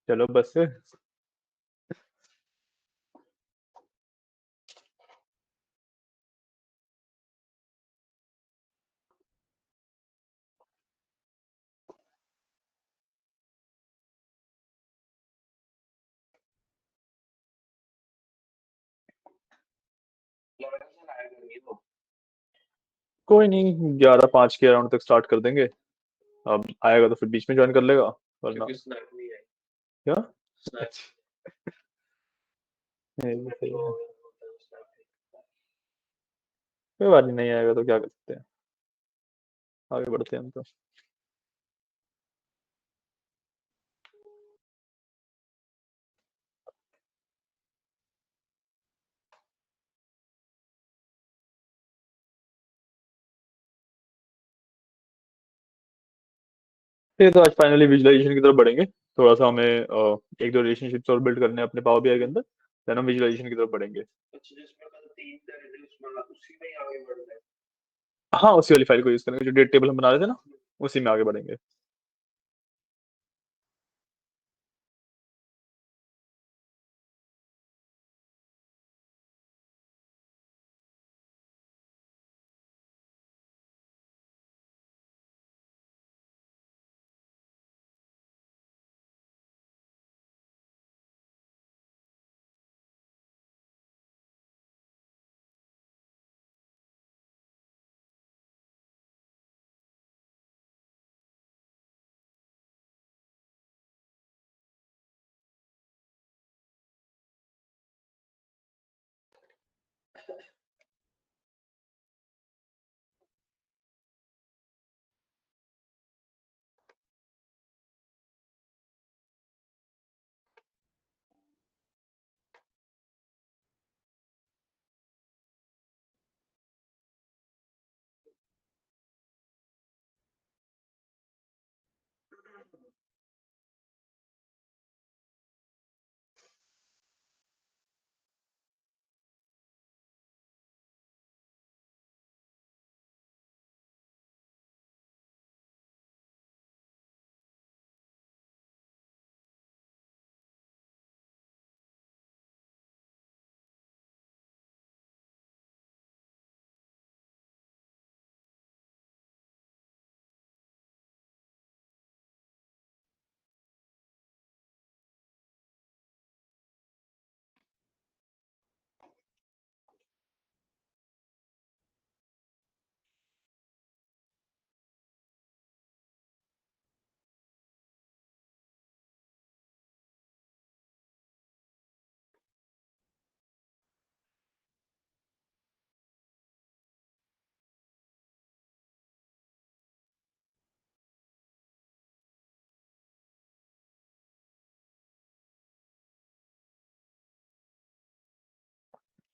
चलो बस से। कोई नहीं, 11:05 के अराउंड तक स्टार्ट कर देंगे। अब आएगा तो फिर बीच में ज्वाइन कर लेगा, वरना क्या। अच्छा, ये भी सही है। कोई बात नहीं, नहीं आएगा तो क्या कर सकते हैं। आगे बढ़ते हैं हम तो। ये तो आज फाइनली विजुअलाइजेशन की तरफ बढ़ेंगे। थोड़ा सा हमें एक दो रिलेशनशिप्स और बिल्ड करने हैं अपने पावर बीआई के अंदर, देन हम विजुअलाइजेशन की तरफ बढ़ेंगे। हाँ, उसी वाली फाइल को यूज करेंगे जो डेट टेबल हम बना रहे थे ना, उसी में आगे बढ़ेंगे।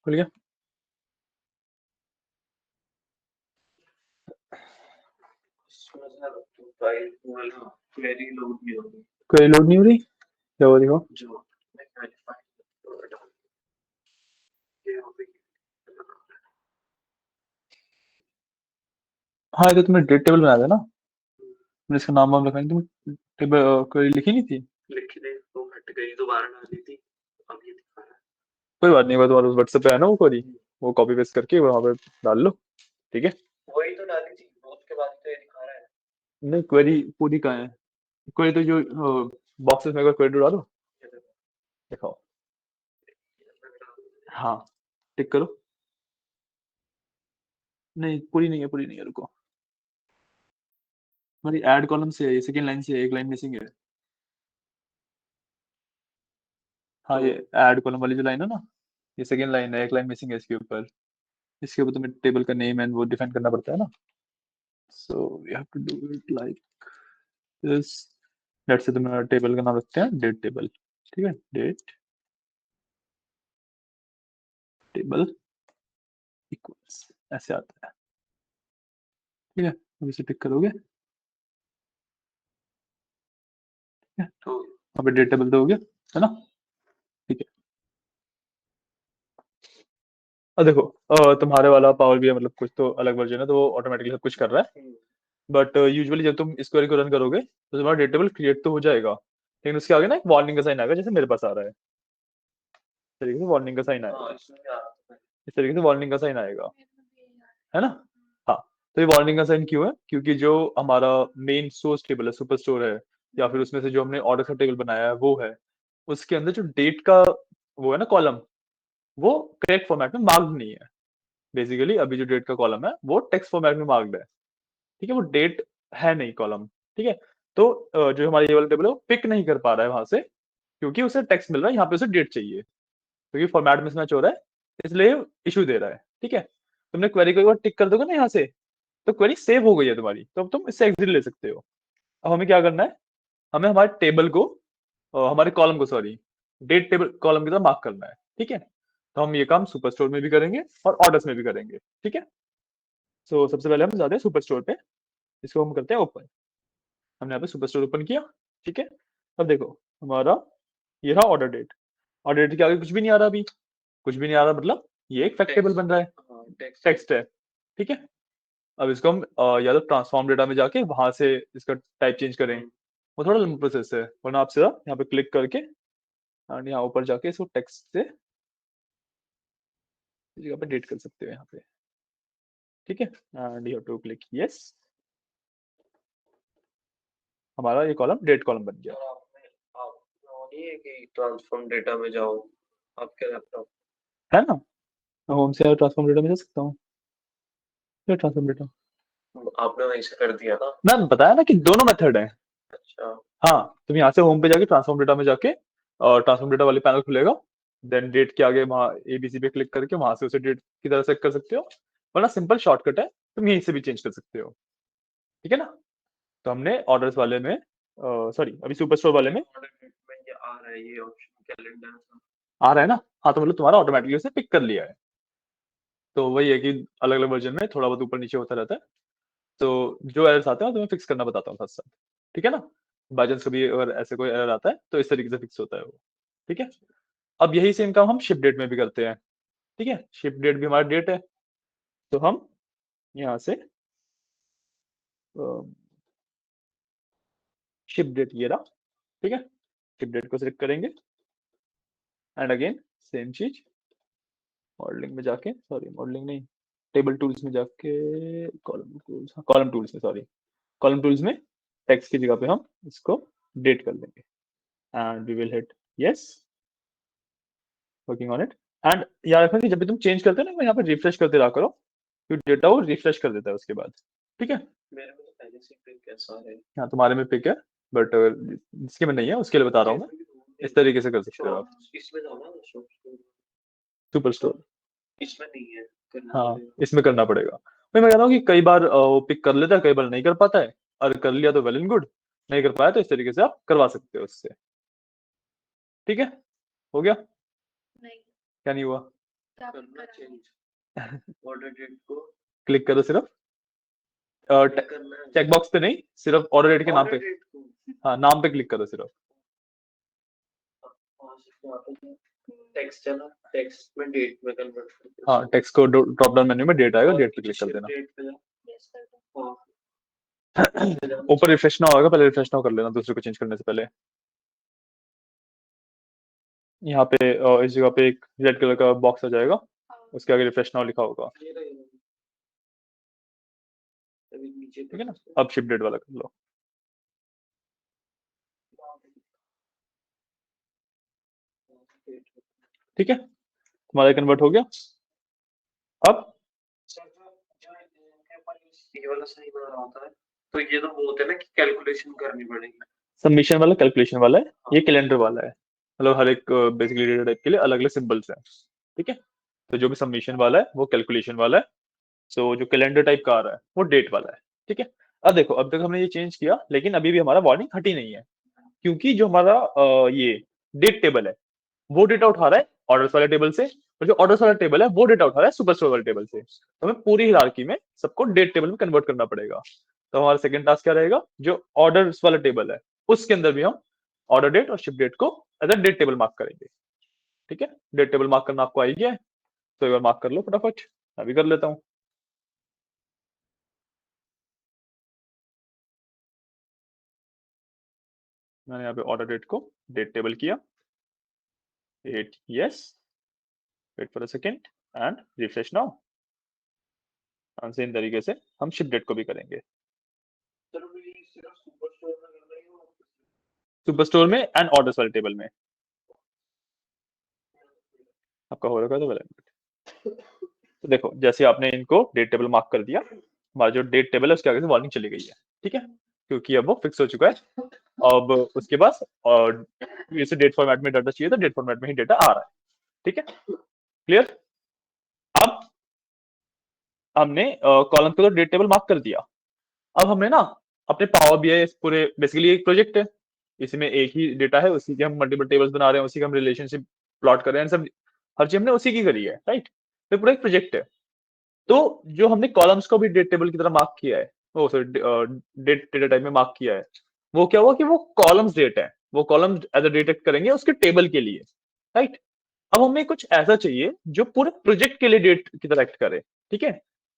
खुल गया। कोई लोड नहीं हो रही, क्या हो रही हो। हाँ, ये तो तुमने डेट टेबल बनाया था ना, मैंने इसका नाम वाम लिखा नहीं, तुम टेबल कोई लिखी नहीं थी। कोई बात नहीं, वो तुम्हारे व्हाट्सएप पे है ना वो क्वेरी, वो कॉपी पेस्ट करके वहां पे डाल लो। ठीक है। नहीं, क्वेरी पूरी कहाँ है। क्वेरी तो जो बॉक्सेस में क्वेरी डालो। दिखाओ। हाँ, टिक करो। नहीं, पूरी नहीं है, पूरी नहीं है, रुको। हमारी ऐड कॉलम से है, ये सेकंड लाइन से है, एक लाइन मिसिंग है। हाँ, ये ऐड कॉलम वाली जो लाइन है ना, ये सेकंड लाइन है, एक लाइन मिसिंग है इसके ऊपर। इसके ऊपर तुम्हें टेबल का नेम एंड वो डिफाइन करना पड़ता है ना। So we have to do it like this. Let's say तुम्हें टेबल का नाम रखते हैं डेट टेबल। ठीक है, डेट टेबल इक्वल्स, ऐसे आता है। ठीक है, अब इसे टिक करोगे। ठीक है, तो अब डेट टेबल दोगे, है ना। ठीक है। अब देखो, तुम्हारे वाला पावर भी है, मतलब कुछ तो अलग वर्जन है, तो वो ऑटोमेटिकली सब कुछ कर रहा है। बट यूजुअली जब तुम इस क्वेरी को रन करोगे तो तुम्हारा डेट टेबल क्रिएट तो हो जाएगा, लेकिन उसके आगे ना एक वार्निंग का साइन आएगा, जैसे मेरे पास आ रहा है इस तरीके से वार्निंग का साइन आएगा। इस तरीके से वार्निंग का साइन आएगा, है ना। हाँ, तो ये वार्निंग का साइन क्यों है, क्योंकि जो हमारा मेन सोर्स टेबल है, सुपर स्टोर है, या फिर उसमें से जो हमने ऑर्डर का टेबल बनाया है वो है, उसके अंदर जो डेट का वो है ना कॉलम, वो करेक्ट फॉर्मेट में मार्क्ड नहीं है। बेसिकली अभी जो डेट का कॉलम है वो टेक्स्ट फॉर्मेट में मार्क्ड है, ठीक है, वो डेट है नहीं कॉलम, ठीक है। तो जो हमारा ये वाला टेबल है वो पिक नहीं कर पा रहा है वहां से, क्योंकि उसे टेक्स्ट मिल रहा है, यहाँ पे उसे डेट चाहिए, क्योंकि फॉर्मेट मिसमैच हो रहा है, इसलिए इशू दे रहा है, ठीक है। तुमने क्वेरी को एक बार टिक कर दोगे ना यहाँ से, तो क्वेरी सेव हो गई है तुम्हारी, तो अब तुम इससे एग्जिट ले सकते हो। अब हमें क्या करना है, हमें हमारे टेबल को हमारे कॉलम को, सॉरी, डेट टेबल कॉलम की तरह मार्क करना है, ठीक है। तो हम ये काम सुपर स्टोर में भी करेंगे और ऑर्डर्स में भी करेंगे, ठीक है। सो सबसे पहले हम जाते हैं सुपर स्टोर पे, इसको हम करते हैं ओपन। हमने यहाँ पे सुपर स्टोर ओपन किया, ठीक है। अब देखो हमारा ये रहा ऑर्डर डेट। ऑर्डर डेट के आगे कुछ भी नहीं आ रहा, अभी कुछ भी नहीं आ रहा, मतलब ये एक फैक्ट टेबल बन रहा है, टेक्स्ट है, ठीक है। अब इसको हम या तो ट्रांसफॉर्म डेटा में जाके वहां से इसका टाइप चेंज करें, वो थोड़ा लंबा प्रोसेस है, वरना आप सीधा यहाँ पे क्लिक करके एंड यहाँ ऊपर जाके इसको टेक्स्ट से इस जगह पे डेट कर सकते हो यहाँ पे, ठीक है। And you have to click yes, हमारा ये कॉलम डेट कॉलम बन गया। नहीं है कि ट्रांसफॉर्म डेटा में जाओ आपके लैपटॉप, है ना, होम से ट्रांसफॉर्म डेटा में जा सकता हूँ, ये ट्रांसफॉर्म डेटा आपने वहीं से कर दिया ना। मैंने बताया ना कि दोनों मेथड है। अच्छा, हाँ, तुम यहाँ से होम पे जाके ट्रांसफॉर्म डेटा में जाके और ट्रांसफॉर्म डेटा वाली पैनल खुलेगा, देन डेट के आगे वहाँ एबीसी पे क्लिक करके वहां से उसे डेट की तरह सेट कर सकते हो, वरना सिंपल शॉर्टकट है, तुम यहीं से भी चेंज कर सकते हो, ठीक है ना। तो हमने ऑर्डर्स वाले में, सॉरी अभी सुपर स्टोर वाले में ऑर्डर डेट में ये आ रहा है, ये ऑप्शन कैलेंडर आ रहा है ना। हाँ, तो मतलब तुम्हारा ऑटोमेटिकली उसे पिक कर लिया है। तो वही है कि अलग अलग वर्जन में थोड़ा बहुत ऊपर नीचे होता रहता है, तो जो एरर्स आते हैं वो तुम्हें फिक्स करना बताता हूँ साथ साथ, ठीक है ना। बाई चांस कभी अगर ऐसे कोई एरर आता है तो इस तरीके से फिक्स होता है वो, ठीक है। अब यही सेम काम हम शिप डेट में भी करते हैं, ठीक है। शिप डेट भी हमारा डेट है, तो हम यहाँ से शिप डेट ये रहा, ठीक है। शिप डेट को सिलेक्ट करेंगे एंड अगेन सेम चीज, मॉडलिंग में जाके, सॉरी मॉडलिंग नहीं, टेबल टूल्स में जाके, कॉलम टूल्स, कॉलम टूल्स में, सॉरी कॉलम टूल्स में टेक्स्ट की जगह पे हम इसको डेट कर देंगे and we will hit yes, working on it. And याद रखना कि जब भी तुम चेंज करते हो ना, यहाँ पे रिफ्रेश करते रहा करो, क्योंकि डेटा वो रिफ्रेश कर देता है उसके बाद, ठीक है। मेरे में तो पहले से पिक कैसा है। हाँ, तुम्हारे में पिक है, बट जिसके में नहीं है उसके लिए बता रहा हूँ मैं, इस तरीके से कर सकते हो आप। इसमें जाओ ना शॉप, सुपर स्टोर, इसमें नहीं है, करना हाँ पड़ेगा। इसमें करना पड़ेगा। मैं कह रहा हूँ कि कई बार वो पिक कर लेता है, कई बार नहीं कर पाता है, और कर लिया तो वेल एंड गुड, नहीं कर पाया तो इस तरीके से आप करवा सकते हो उससे, ठीक है। हो गया, नहीं क्या नहीं हुआ, करना चेंज ऑर्डर डेट को क्लिक करो सिर्फ, करना है, चेक बॉक्स पे नहीं, सिर्फ ऑर्डर डेट के नाम पे, ऑर्डर डेट को हाँ नाम पे क्लिक करो सिर्फ। वहाँ से यहाँ पे टेक्स्ट है ना, टेक्स्ट में डेट में कन्वर्ट करके हाँ, टेक्स्ट को ड्रॉप डाउन मेन्यू में डेट आएगा, डेट पे क्लिक कर देना। डेट पे जाओ। यस कर दो। हाँ, ऊपर रिफ्रेश ना होगा, पहले रिफ्रेश ना कर लेना दूसरे को चेंज करने से पहले। यहाँ पे इस जगह पे एक रेड कलर का बॉक्स आ जाएगा, उसके आगे रिफ्रेश नाउ लिखा होगा, ये रहा, ये रहा। अभी नीचे ठीक है ना। अब शिप डेट वाला कर लो, ठीक है, तुम्हारा कन्वर्ट हो गया। अब ये वाला सही बना रहा होता है, तो ये तो बोलते हैं ना कि कैलकुलेशन करनी पड़ेगी। सबमिशन वाला कैलकुलेशन वाला है, ये कैलेंडर वाला है, मतलब हर एक बेसिकली डेटा टाइप के लिए अलग अलग सिंबल्स हैं, ठीक है। तो जो भी सबमिशन वाला है वो कैलकुलेशन वाला है, सो जो कैलेंडर टाइप का आ रहा है वो डेट वाला है, ठीक है। अब देखो, अब तक हमने ये चेंज किया, लेकिन अभी भी हमारा वार्निंग हटी नहीं है, क्योंकि जो हमारा ये डेट टेबल है वो डेटा उठा रहा है ऑर्डर्स वाले टेबल से, और जो ऑर्डर्स वाला टेबल है वो डेटा उठा रहा है सुपर स्टोर वाले टेबल से, तो हमें पूरी हिरार्की में सबको डेट टेबल में कन्वर्ट करना पड़ेगा। तो हमारा सेकंड टास्क क्या रहेगा, जो ऑर्डर्स वाला टेबल है उसके अंदर भी हम ऑर्डर डेट और शिप डेट को as a date table mark करेंगे, ठीक है। डेट टेबल मार्क करना आपको आई गया है, तो एक बार मार्क कर लो फटाफट, मैं भी कर लेता हूँ। मैंने यहाँ पे ऑर्डर डेट को डेट टेबल किया, 8 yes, wait for a second and refresh now. Same तरीके से हम शिप डेट को भी करेंगे। सुपर स्टोर में एंड ऑर्डर्स वाले टेबल में आपका हो रखा है तो वेल। तो देखो जैसे आपने इनको डेट टेबल मार्क कर दिया, हमारा जो डेट टेबल है उसके आगे से वार्निंग चली गई है, ठीक है, क्योंकि अब वो फिक्स हो चुका है। अब उसके पास और जैसे डेट फॉर्मेट में डाटा चाहिए तो डेट फॉर्मेट में ही डेटा आ रहा है, ठीक है, क्लियर। अब हमने कॉलम को तो डेट टेबल मार्क कर दिया। अब हमने ना अपने पावर बीआई पूरे बेसिकली एक प्रोजेक्ट है, इसमें एक ही डेटा है, उसी के हम मल्टीपल टेबल्स बना रहे हैं, उसी का हम रिलेशनशिप प्लॉट कर रहे हैं, सब हर चीज हमने उसी की करी है, राइट। तो पूरा एक प्रोजेक्ट है। तो जो हमने कॉलम्स को भी डेट टेबल की तरह मार्क किया है, वो सॉरी डेट डेटा टाइप में मार्क किया है, वो क्या हुआ कि वो कॉलम्स डेट है, वो कॉलम्स एज अ डेट करेंगे उसके टेबल के लिए, राइट। अब हमें कुछ ऐसा चाहिए जो पूरे प्रोजेक्ट के लिए डेट की तरह एक्ट करे, ठीक है,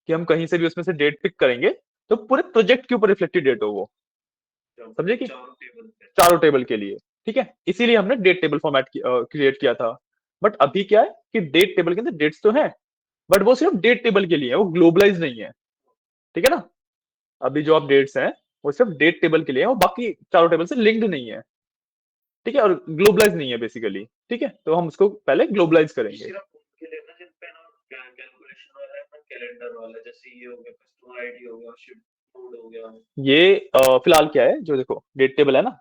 कि हम कहीं से भी उसमें से डेट पिक करेंगे तो पूरे प्रोजेक्ट के ऊपर रिफ्लेक्टेड डेट हो वो, समझे कि चारों टेबल के लिए, ठीक है, इसीलिए हमने डेट टेबल फॉर्मेट क्रिएट किया था। बट अभी क्या है कि डेट टेबल के अंदर डेट्स तो है, बट वो सिर्फ डेट टेबल के लिए है, वो ग्लोबलाइज नहीं है, ठीक है ना। अभी जो आप डेट्स हैं वो सिर्फ डेट टेबल के लिए है, वो बाकी चारों टेबल से लिंक्ड नहीं है, ठीक है, और ग्लोबलाइज नहीं है बेसिकली, ठीक है। तो हम उसको पहले ग्लोबलाइज करेंगे। ये फिलहाल क्या है, जो देखो डेट टेबल है ना,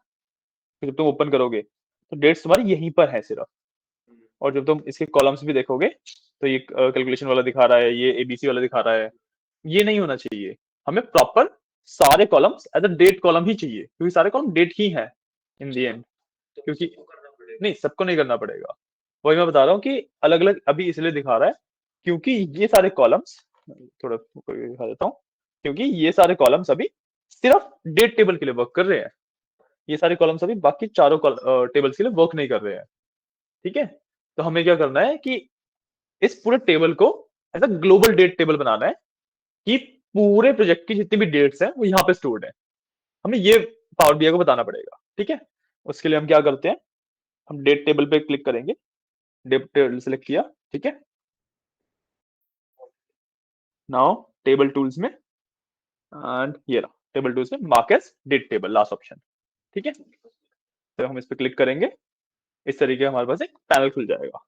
जब तुम ओपन करोगे तो डेट्स तुम्हारी यहीं पर है सिर्फ, और जब तुम इसके कॉलम्स भी देखोगे तो ये कैलकुलेशन वाला दिखा रहा है, ये एबीसी वाला दिखा रहा है, ये नहीं होना चाहिए। हमें प्रॉपर सारे columns as a date column ही चाहिए, क्योंकि सारे कॉलम डेट ही है इन दी एंड, क्योंकि नहीं सबको नहीं करना पड़ेगा। वही मैं बता रहा हूँ कि अलग अलग अभी इसलिए दिखा रहा है क्योंकि ये सारे कॉलम्स, थोड़ा दिखा देता हूँ, क्योंकि ये सारे कॉलम्स अभी सिर्फ डेट टेबल के लिए वर्क कर रहे हैं, ये सारे कॉलम्स अभी बाकी चारों टेबल्स के लिए वर्क नहीं कर रहे हैं, ठीक है। तो हमें क्या करना है कि इस पूरे टेबल को ऐसा ग्लोबल डेट टेबल बनाना है कि पूरे प्रोजेक्ट की जितनी भी डेट्स हैं वो यहाँ पे स्टोर्ड है। हमें ये पावर बीआई को बताना पड़ेगा, ठीक है। उसके लिए हम क्या करते हैं, हम डेट टेबल पे क्लिक करेंगे, डेट टेबल सेलेक्ट किया, ठीक है। नाउ टेबल टूल्स में एंड ये रहा टेबल टूल्स में mark as date table last option, ठीक है। तो हम इस पे क्लिक करेंगे, इस तरीके हमारे पास एक पैनल खुल जाएगा।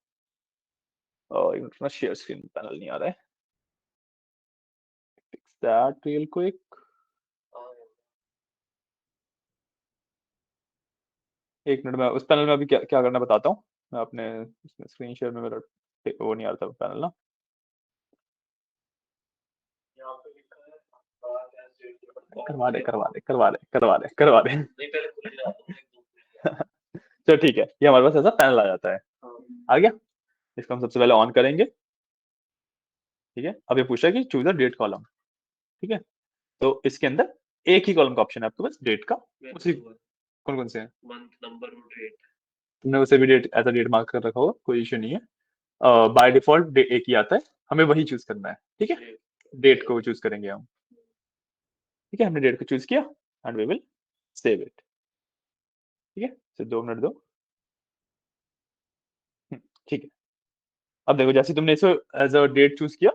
और इतना शेयर स्क्रीन पैनल नहीं आ रहा है, फिक्स दैट रियल क्विक। एक मिनट में उस पैनल में अभी क्या क्या करना बताता हूँ मैं अपने स्क्रीन शेयर में, मेरा वो नहीं आ रहा था पैनल ना। करवा दे करवा दे करवा दे करवा दे करवा दे चलो ठीक है, ये हमारे पास ऐसा पैनल आ जाता है, आ गया। इसको हम सबसे पहले ऑन करेंगे, ठीक है। अब ये पूछा कि चूज अ डेट कॉलम, ठीक है। तो इसके अंदर एक ही कॉलम का ऑप्शन है आपके पास डेट का, उसी कौन कौन से हैं, मंथ नंबर और डेट। तुमने उसे भी date as a date mark कर रखा होगा, कोई इश्यू नहीं है। बाय डिफॉल्ट एक ही आता है, हमें वही चूज करना है, ठीक है। डेट को चूज करेंगे हम, ठीक है। हमने डेट को चूज किया and we will save it, ठीक है। सिर्फ 2 मिनट दो, ठीक है। अब देखो जैसे तुमने इसे एज अ डेट चूज किया,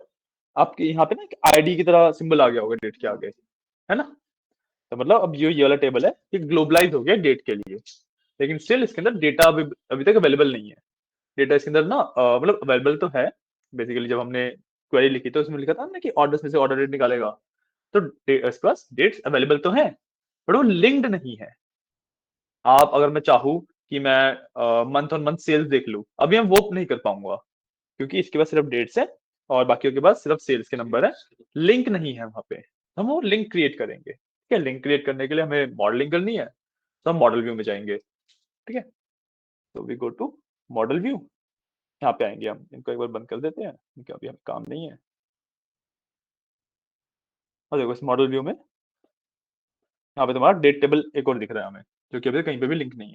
आपके यहाँ पे ना एक आईडी की तरह सिंबल आ गया होगा डेट के आगे, है ना। तो मतलब अब ये वाला टेबल है ये ग्लोबलाइज हो गया डेट के लिए, लेकिन स्टिल इसके अंदर डेटा अभी तक अवेलेबल नहीं है। डेटा इसके अंदर ना मतलब अवेलेबल तो है, बेसिकली जब हमने क्वेरी लिखी तो उसमें लिखा था ना कि ऑर्डर्स में से ऑर्डर डेट निकालेगा, तो इसके पास डेट्स अवेलेबल तो है, बट वो लिंक्ड नहीं है। आप अगर मैं चाहूँ कि मैं मंथ ऑन मंथ सेल्स देख लूँ, अभी हम वो नहीं कर पाऊंगा, क्योंकि इसके पास सिर्फ डेट्स है और बाकियों के पास सिर्फ सेल्स के नंबर है, लिंक नहीं है वहां पे। हम वो लिंक क्रिएट करेंगे, ठीक है। लिंक क्रिएट करने के लिए हमें मॉडलिंग करनी है, तो हम मॉडल व्यू में जाएंगे, ठीक है। तो we go to model view, यहाँ पे आएंगे, हम इनको एक बार बंद कर देते हैं क्योंकि अभी हमें काम नहीं है। और देखो इस मॉडल व्यू में यहाँ पे तुम्हारा डेट टेबल एक और दिख रहा है हमें, जो कि अभी कहीं पे भी लिंक नहीं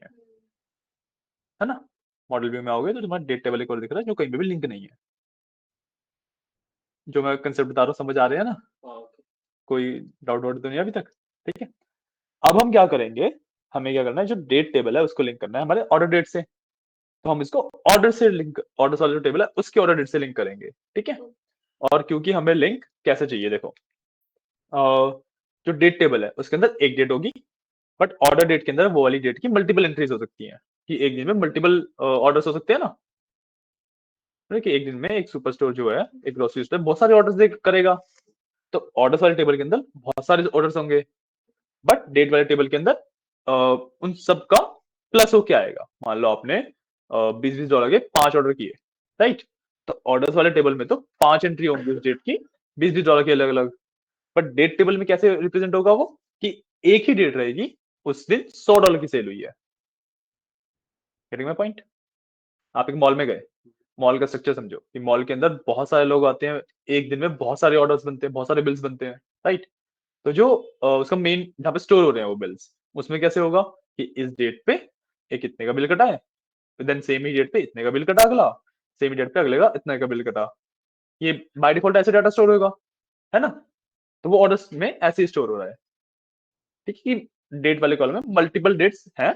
है ना। मॉडल व्यू में आओगे तो तुम्हारा डेट टेबल एक और दिख रहा है जो कहीं पे भी लिंक नहीं है। जो मैं कंसेप्ट बता रहा हूँ समझ आ रहे हैं ना, कोई डाउट वाउट तो नहीं अभी तक, ठीक है। अब हम क्या करेंगे, हमें क्या करना है, जो डेट टेबल है उसको लिंक करना है हमारे ऑर्डर डेट से। तो हम इसको ऑर्डर से लिंक, ऑर्डर वाला जो टेबल है उसके ऑर्डर डेट से लिंक करेंगे, ठीक है। और क्योंकि हमें लिंक कैसे चाहिए, देखो जो डेट टेबल है उसके अंदर एक डेट होगी, बट ऑर्डर डेट के अंदर वो वाली डेट की मल्टीपल एंट्रीज हो सकती हैं, कि एक दिन में मल्टीपल ऑर्डर्स हो सकते हैं ना। कि एक दिन में एक सुपर स्टोर जो है, एक ग्रोसरी स्टोर बहुत सारे ऑर्डर्स करेगा, तो ऑर्डर्स वाले टेबल के अंदर बहुत सारे ऑर्डर्स होंगे, बट डेट वाले टेबल के अंदर उन सब का प्लस हो क्या आएगा। मान लो आपने $20 के 5 ऑर्डर किए, राइट। तो ऑर्डर्स वाले टेबल में तो 5 एंट्री होंगी उस डेट की, $20 की अलग अलग। बट डेट टेबल में कैसे रिप्रेजेंट होगा वो, कि एक ही डेट रहेगी, उस दिन $100 की सेल हुई है। Getting my point. आप एक मॉल में गए, मॉल का स्ट्रक्चर समझो कि मॉल के अंदर बहुत सारे लोग आते हैं, एक दिन में बहुत सारे ऑर्डर्स बनते हैं, बहुत सारे बिल्स बनते हैं, राइट। तो जो उसका मेन जहाँ पे स्टोर हो रहे हैं वो बिल्स, उसमें कैसे होगा कि इस डेट पे एक इतने का बिल कटा है, देन सेम ही डेट पे इतने का बिल कटा, अगला सेम ही डेट पे अगले का इतने का बिल कटा। ये बाय डिफॉल्ट ऐसे डाटा स्टोर होगा, है ना। तो वो ऑर्डर्स में ऐसे ही स्टोर हो रहा है, ठीक है। कि डेट वाले कॉलम में मल्टीपल डेट्स हैं,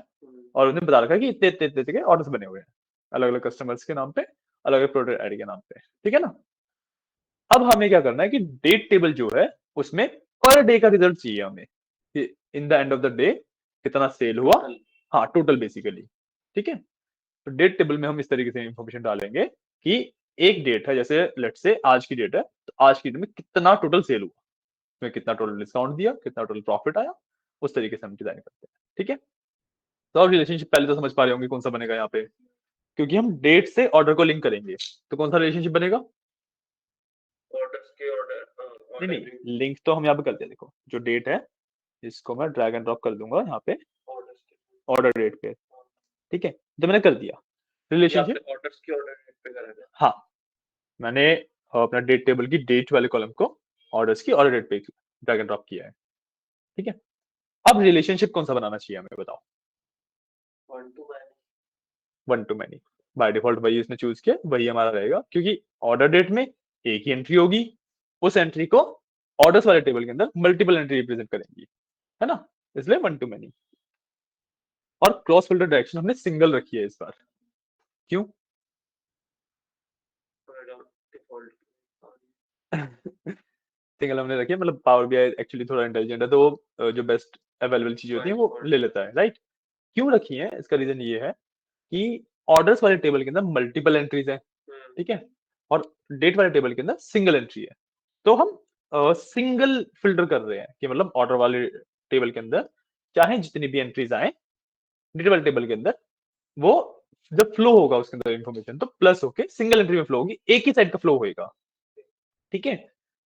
और उन्हें बता रखा है कि इतने इतने इतने के ऑर्डर्स बने हुए हैं, अलग अलग कस्टमर्स के नाम पे, अलग अलग प्रोडक्ट आईडी के नाम पे, ठीक है ना। अब हमें क्या करना है कि डेट टेबल जो है उसमें पर डे का रिजल्ट चाहिए हमें, कि in the end of the day कितना सेल हुआ, हाँ टोटल बेसिकली, ठीक है। तो डेट टेबल में हम इस तरीके से इंफॉर्मेशन डालेंगे कि एक डेट है, जैसे लेट से आज की डेट है, तो आज की डेट में कितना टोटल सेल हुआ, उसमें कितना टोटल डिस्काउंट दिया, कितना टोटल प्रॉफिट आया, उस तरीके से हम डिजाइन करते हैं, ठीक है। तो अब रिलेशनशिप पहले तो समझ पा रहे होंगे कौन सा बनेगा यहाँ पे, क्योंकि हम डेट से ऑर्डर को लिंक करेंगे, तो कौन सा रिलेशनशिप बनेगा। ऑर्डर्स के ऑर्डर, नहीं नहीं, लिंक तो हम यहाँ पे करते हैं, देखो जो डेट है इसको मैं ड्रैग एंड ड्रॉप कर दूंगा यहाँ पे ऑर्डर्स के ऑर्डर डेट पे, ठीक है। तो मैंने कर दिया रिलेशनशिप, ऑर्डर्स की ऑर्डर डेट पे करेंगे। हाँ मैंने अपना डेट टेबल की डेट वाले कॉलम को ऑर्डर्स की ऑर्डर डेट पे ड्रैग एंड ड्रॉप किया है, ठीक है। अब रिलेशनशिप कौन सा बनाना चाहिए हमें, बताओ। One two many, by default वही उसने चूज किया, वही हमारा रहेगा, क्योंकि ऑर्डर डेट में एक ही एंट्री होगी, उस एंट्री को ऑर्डर्स वाले टेबल के अंदर मल्टीपल एंट्री रिप्रेजेंट करेंगी, है ना, इसलिए वन टू मैनी। और क्रॉस फिल्टर डायरेक्शन हमने सिंगल रखी है इस बार, क्यों। सिंगल हमने रखी है, मतलब पावर बीआई एक्चुअली थोड़ा इंटेलिजेंट है, तो वो जो बेस्ट अवेलेबल चीज होती है वो ले लेता है, राइट। क्यों रखी है, इसका रीजन ये है कि ऑर्डर्स वाले टेबल के अंदर मल्टीपल एंट्रीज है, ठीक है, और डेट वाले टेबल के अंदर सिंगल एंट्री है। तो हम सिंगल फिल्टर कर रहे हैं, कि मतलब ऑर्डर वाले टेबल के अंदर चाहे जितनी भी एंट्रीज आए, डेट वाले टेबल के अंदर वो जब फ्लो होगा उसके अंदर इन्फॉर्मेशन, तो प्लस होके सिंगल एंट्री में फ्लो होगी, एक ही साइड का फ्लो होगा, ठीक है।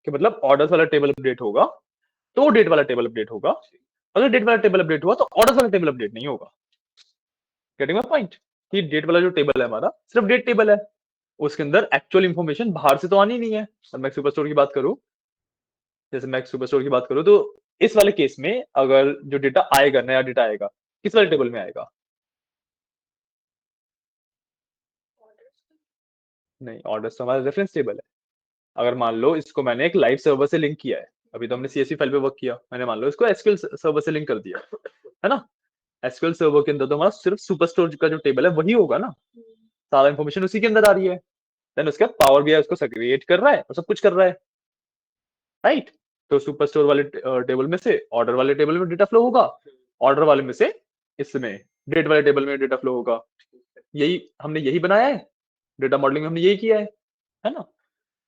कि मतलब ऑर्डर्स वाला टेबल अपडेट होगा तो डेट वाला टेबल अपडेट होगा, अगर डेट वाला टेबल अपडेट हुआ तो ऑर्डर्स वाला टेबल अपडेट नहीं होगा। गेटिंग माय पॉइंट, कि डेट वाला जो टेबल है हमारा सिर्फ डेट टेबल है, उसके अंदर एक्चुअल इंफॉर्मेशन बाहर से तो आनी नहीं है। अब मैं सुपर स्टोर की बात करूं, जैसे मैं सुपर स्टोर की बात करूं, तो इस वाले केस में अगर जो डेटा आएगा, नया डेटा आएगा, किस वाले टेबल में आएगा। नहीं, ऑर्डर्स तो हमारा रेफरेंस टेबल है। अगर मान लो इसको मैंने एक लाइव सर्वर से लिंक किया है, अभी तो हमने सीएसवी फाइल पे वर्क किया, मैंने मान लो इसको एसक्यूएल सर्वर से लिंक कर दिया, है ना। एसक्यूएल सर्वर के अंदर तो हमारा सिर्फ सुपर स्टोर का जो टेबल है वही होगा ना, सारा इंफॉर्मेशन उसी के अंदर आ रही है। देन उसके बाद पावर बीआई उसको सेग्रीगेट कर रहा है और सब कुछ कर रहा है, राइट। तो सुपर स्टोर वाले टेबल में से ऑर्डर वाले टेबल में डेटा फ्लो होगा, ऑर्डर वाले में से इसमें डेट वाले टेबल में डेटा फ्लो होगा। हमने यही बनाया है, डेटा मॉडलिंग में हमने यही किया है ना।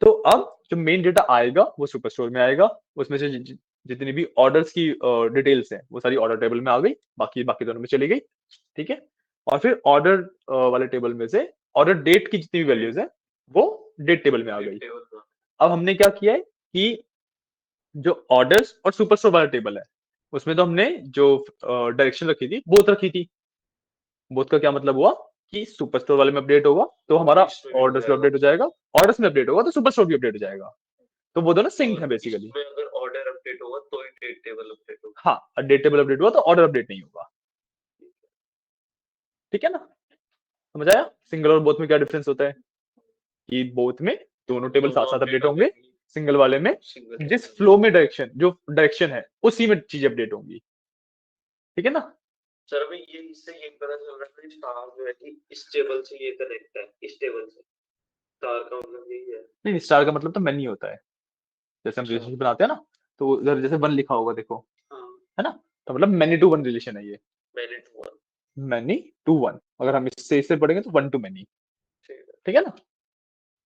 तो अब जो मेन डेटा आएगा वो सुपर स्टोर में आएगा, उसमें से जितनी भी ऑर्डर्स की डिटेल्स हैं वो सारी ऑर्डर टेबल में आ गई, बाकी बाकी दोनों में चली गई, ठीक है। और फिर ऑर्डर वाले टेबल में से ऑर्डर डेट की जितनी भी वैल्यूज है वो डेट टेबल में आ गई। अब हमने क्या किया है कि जो ऑर्डर्स और सुपर स्टोर वाला टेबल है उसमें तो हमने जो डायरेक्शन रखी थी बोथ रखी थी। बोथ का क्या मतलब हुआ कि सुपर स्टोर वाले में अपडेट होगा तो हमारा ऑर्डर्स में अपडेट हो जाएगा, ऑर्डर्स में अपडेट होगा तो सुपर स्टोर भी अपडेट हो जाएगा, तो वो दोनों सिंक है बेसिकली। अगर ऑर्डर अपडेट होगा तो ही डेट टेबल अपडेट होगा। हाँ, डेट टेबल अपडेट हुआ तो ऑर्डर अपडेट नहीं होगा, ठीक है ना। समझ आया सिंगल और बोथ में क्या डिफरेंस होता है, कि बोथ में दोनों टेबल साथ साथ अपडेट होंगे, सिंगल वाले में जिस फ्लो में डायरेक्शन जो डायरेक्शन है उसी में चीजें अपडेट होंगी, ठीक है ना। सर अभी ये इससे ये पता चल रहा है कि स्टार जो है कि इस टेबल से ये कनेक्ट है, इस टेबल से स्टार का मतलब यही है। नहीं, स्टार का मतलब तो मैनी होता है। जैसे हम अच्छा। रिलेशनशिप बनाते हैं ना, तो उधर जैसे वन लिखा होगा देखो, हाँ, है ना, तो मतलब मैनी टू वन रिलेशन है ये। मैंने हुआ। मैनी टू वन, अगर हम इससे पढ़ेंगे तो वन टू मैनी। ठीक है। ठीक है ना,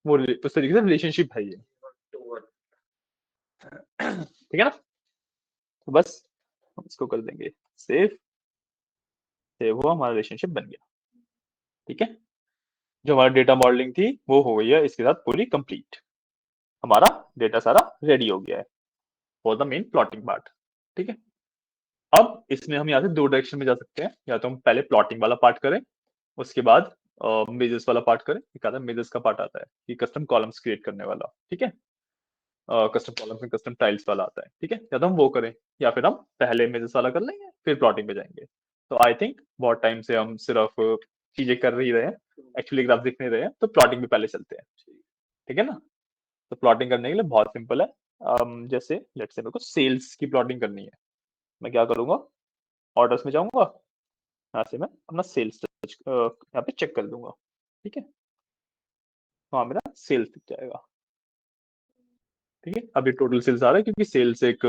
वो उस तरीके से रिलेशनशिप है ये। 1 to 1। ठीक है ना, तो बस हम इसको कर देंगे सेव। सेव हुआ, हमारा रिलेशनशिप बन गया। ठीक है, जो हमारा डेटा मॉडलिंग थी वो हो गई है इसके साथ पूरी कंप्लीट। हमारा डेटा सारा रेडी हो गया है for the main plotting part. ठीक है, अब इसमें हम यहाँ से दो डायरेक्शन में जा सकते हैं। या तो हम पहले प्लॉटिंग वाला पार्ट करें, उसके बाद मेजर्स वाला पार्ट करें। एक आता है मेजर्स का पार्ट आता है कि कस्टम कॉलम्स क्रिएट करने वाला। ठीक है, कस्टम कॉलम्स में कस्टम टाइल्स वाला आता है। ठीक है, या तो हम वो करें, या फिर हम पहले मेजर्स वाला कर लेंगे फिर प्लॉटिंग पे जाएंगे। तो आई थिंक बहुत टाइम से हम सिर्फ चीजें कर ही रहे हैं, एक्चुअली ग्राफ दिख नहीं रहे हैं, तो प्लॉटिंग पे पहले चलते हैं। ठीक है ना, तो प्लॉटिंग करने के लिए बहुत सिंपल है। जैसे लेट्स से मेरे को सेल्स की प्लॉटिंग करनी है, मैं क्या करूंगा, ऑर्डर्स में जाऊंगा, यहाँ से मैं अपना सेल्स यहाँ पे चेक कर दूंगा। ठीक है, वहां मेरा सेल्स दिख जाएगा। ठीक है, अभी टोटल सेल्स आ रहा है क्योंकि सेल्स एक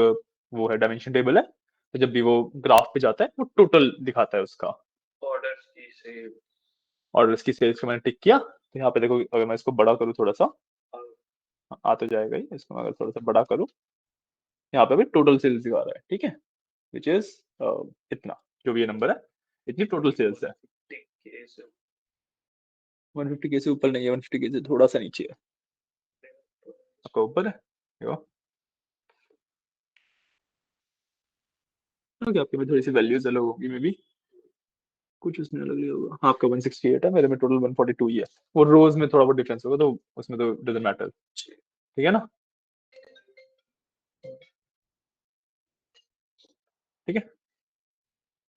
वो है, डायमेंशन टेबल है, तो जब भी वो ग्राफ पे जाता है वो टोटल दिखाता है उसका। ऑर्डर्स की से और इसकी सेल्स को मैंने टिक किया, तो यहाँ पे देखो, अगर मैं इसको बड़ा करूँ थोड़ा सा, आ तो जाएगा ही, इसको मैं अगर थोड़ा सा बड़ा करूँ, यहाँ पे भी टोटल सेल्स दिखा रहा है। ठीक है, विच इज इतना, जो भी ये नंबर है, इतनी टोटल सेल्स है। 150K से 150 के से ऊपर नहीं है, 150 के से थोड़ा सा नीचे है। आपका ऊपर है, देखो ओके, आपके में थोड़ी सी वैल्यूज अलग होगी मे बी, कुछ उसमें अलग ही होगा। हाँ, आपका 168 है, मेरे में टोटल 142 ही है। वो रोज में थोड़ा बहुत डिफरेंस होगा, तो उसमें तो डजंट मैटर। ठीक है ना, ठीक है।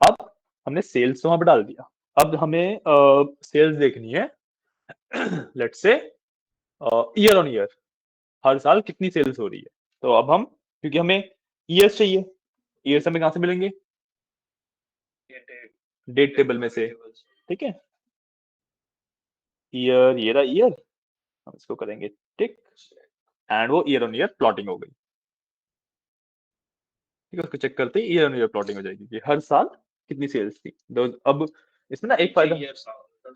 अब हमने सेल्स तो वहां पे डाल दिया, अब हमें सेल्स देखनी है लेट्स से ईयर ऑन ईयर, हर साल कितनी सेल्स हो रही है। तो अब हम, क्योंकि हमें ईयर्स चाहिए, ईयर्स हमें कहाँ से मिलेंगे, ये डेट डेट टेबल में से। टेबल से। ठीक है, ईयर, ये रहा ईयर, हम इसको करेंगे टिक, एंड वो ईयर ऑन ईयर प्लॉटिंग हो गई। ठीक है, उसको चेक करते ही ईयर ऑन ईयर प्लॉटिंग हो जाएगी कि हर साल कितनी सेल्स थी। तो अब इसमें ना एक फायदा, ईयर्स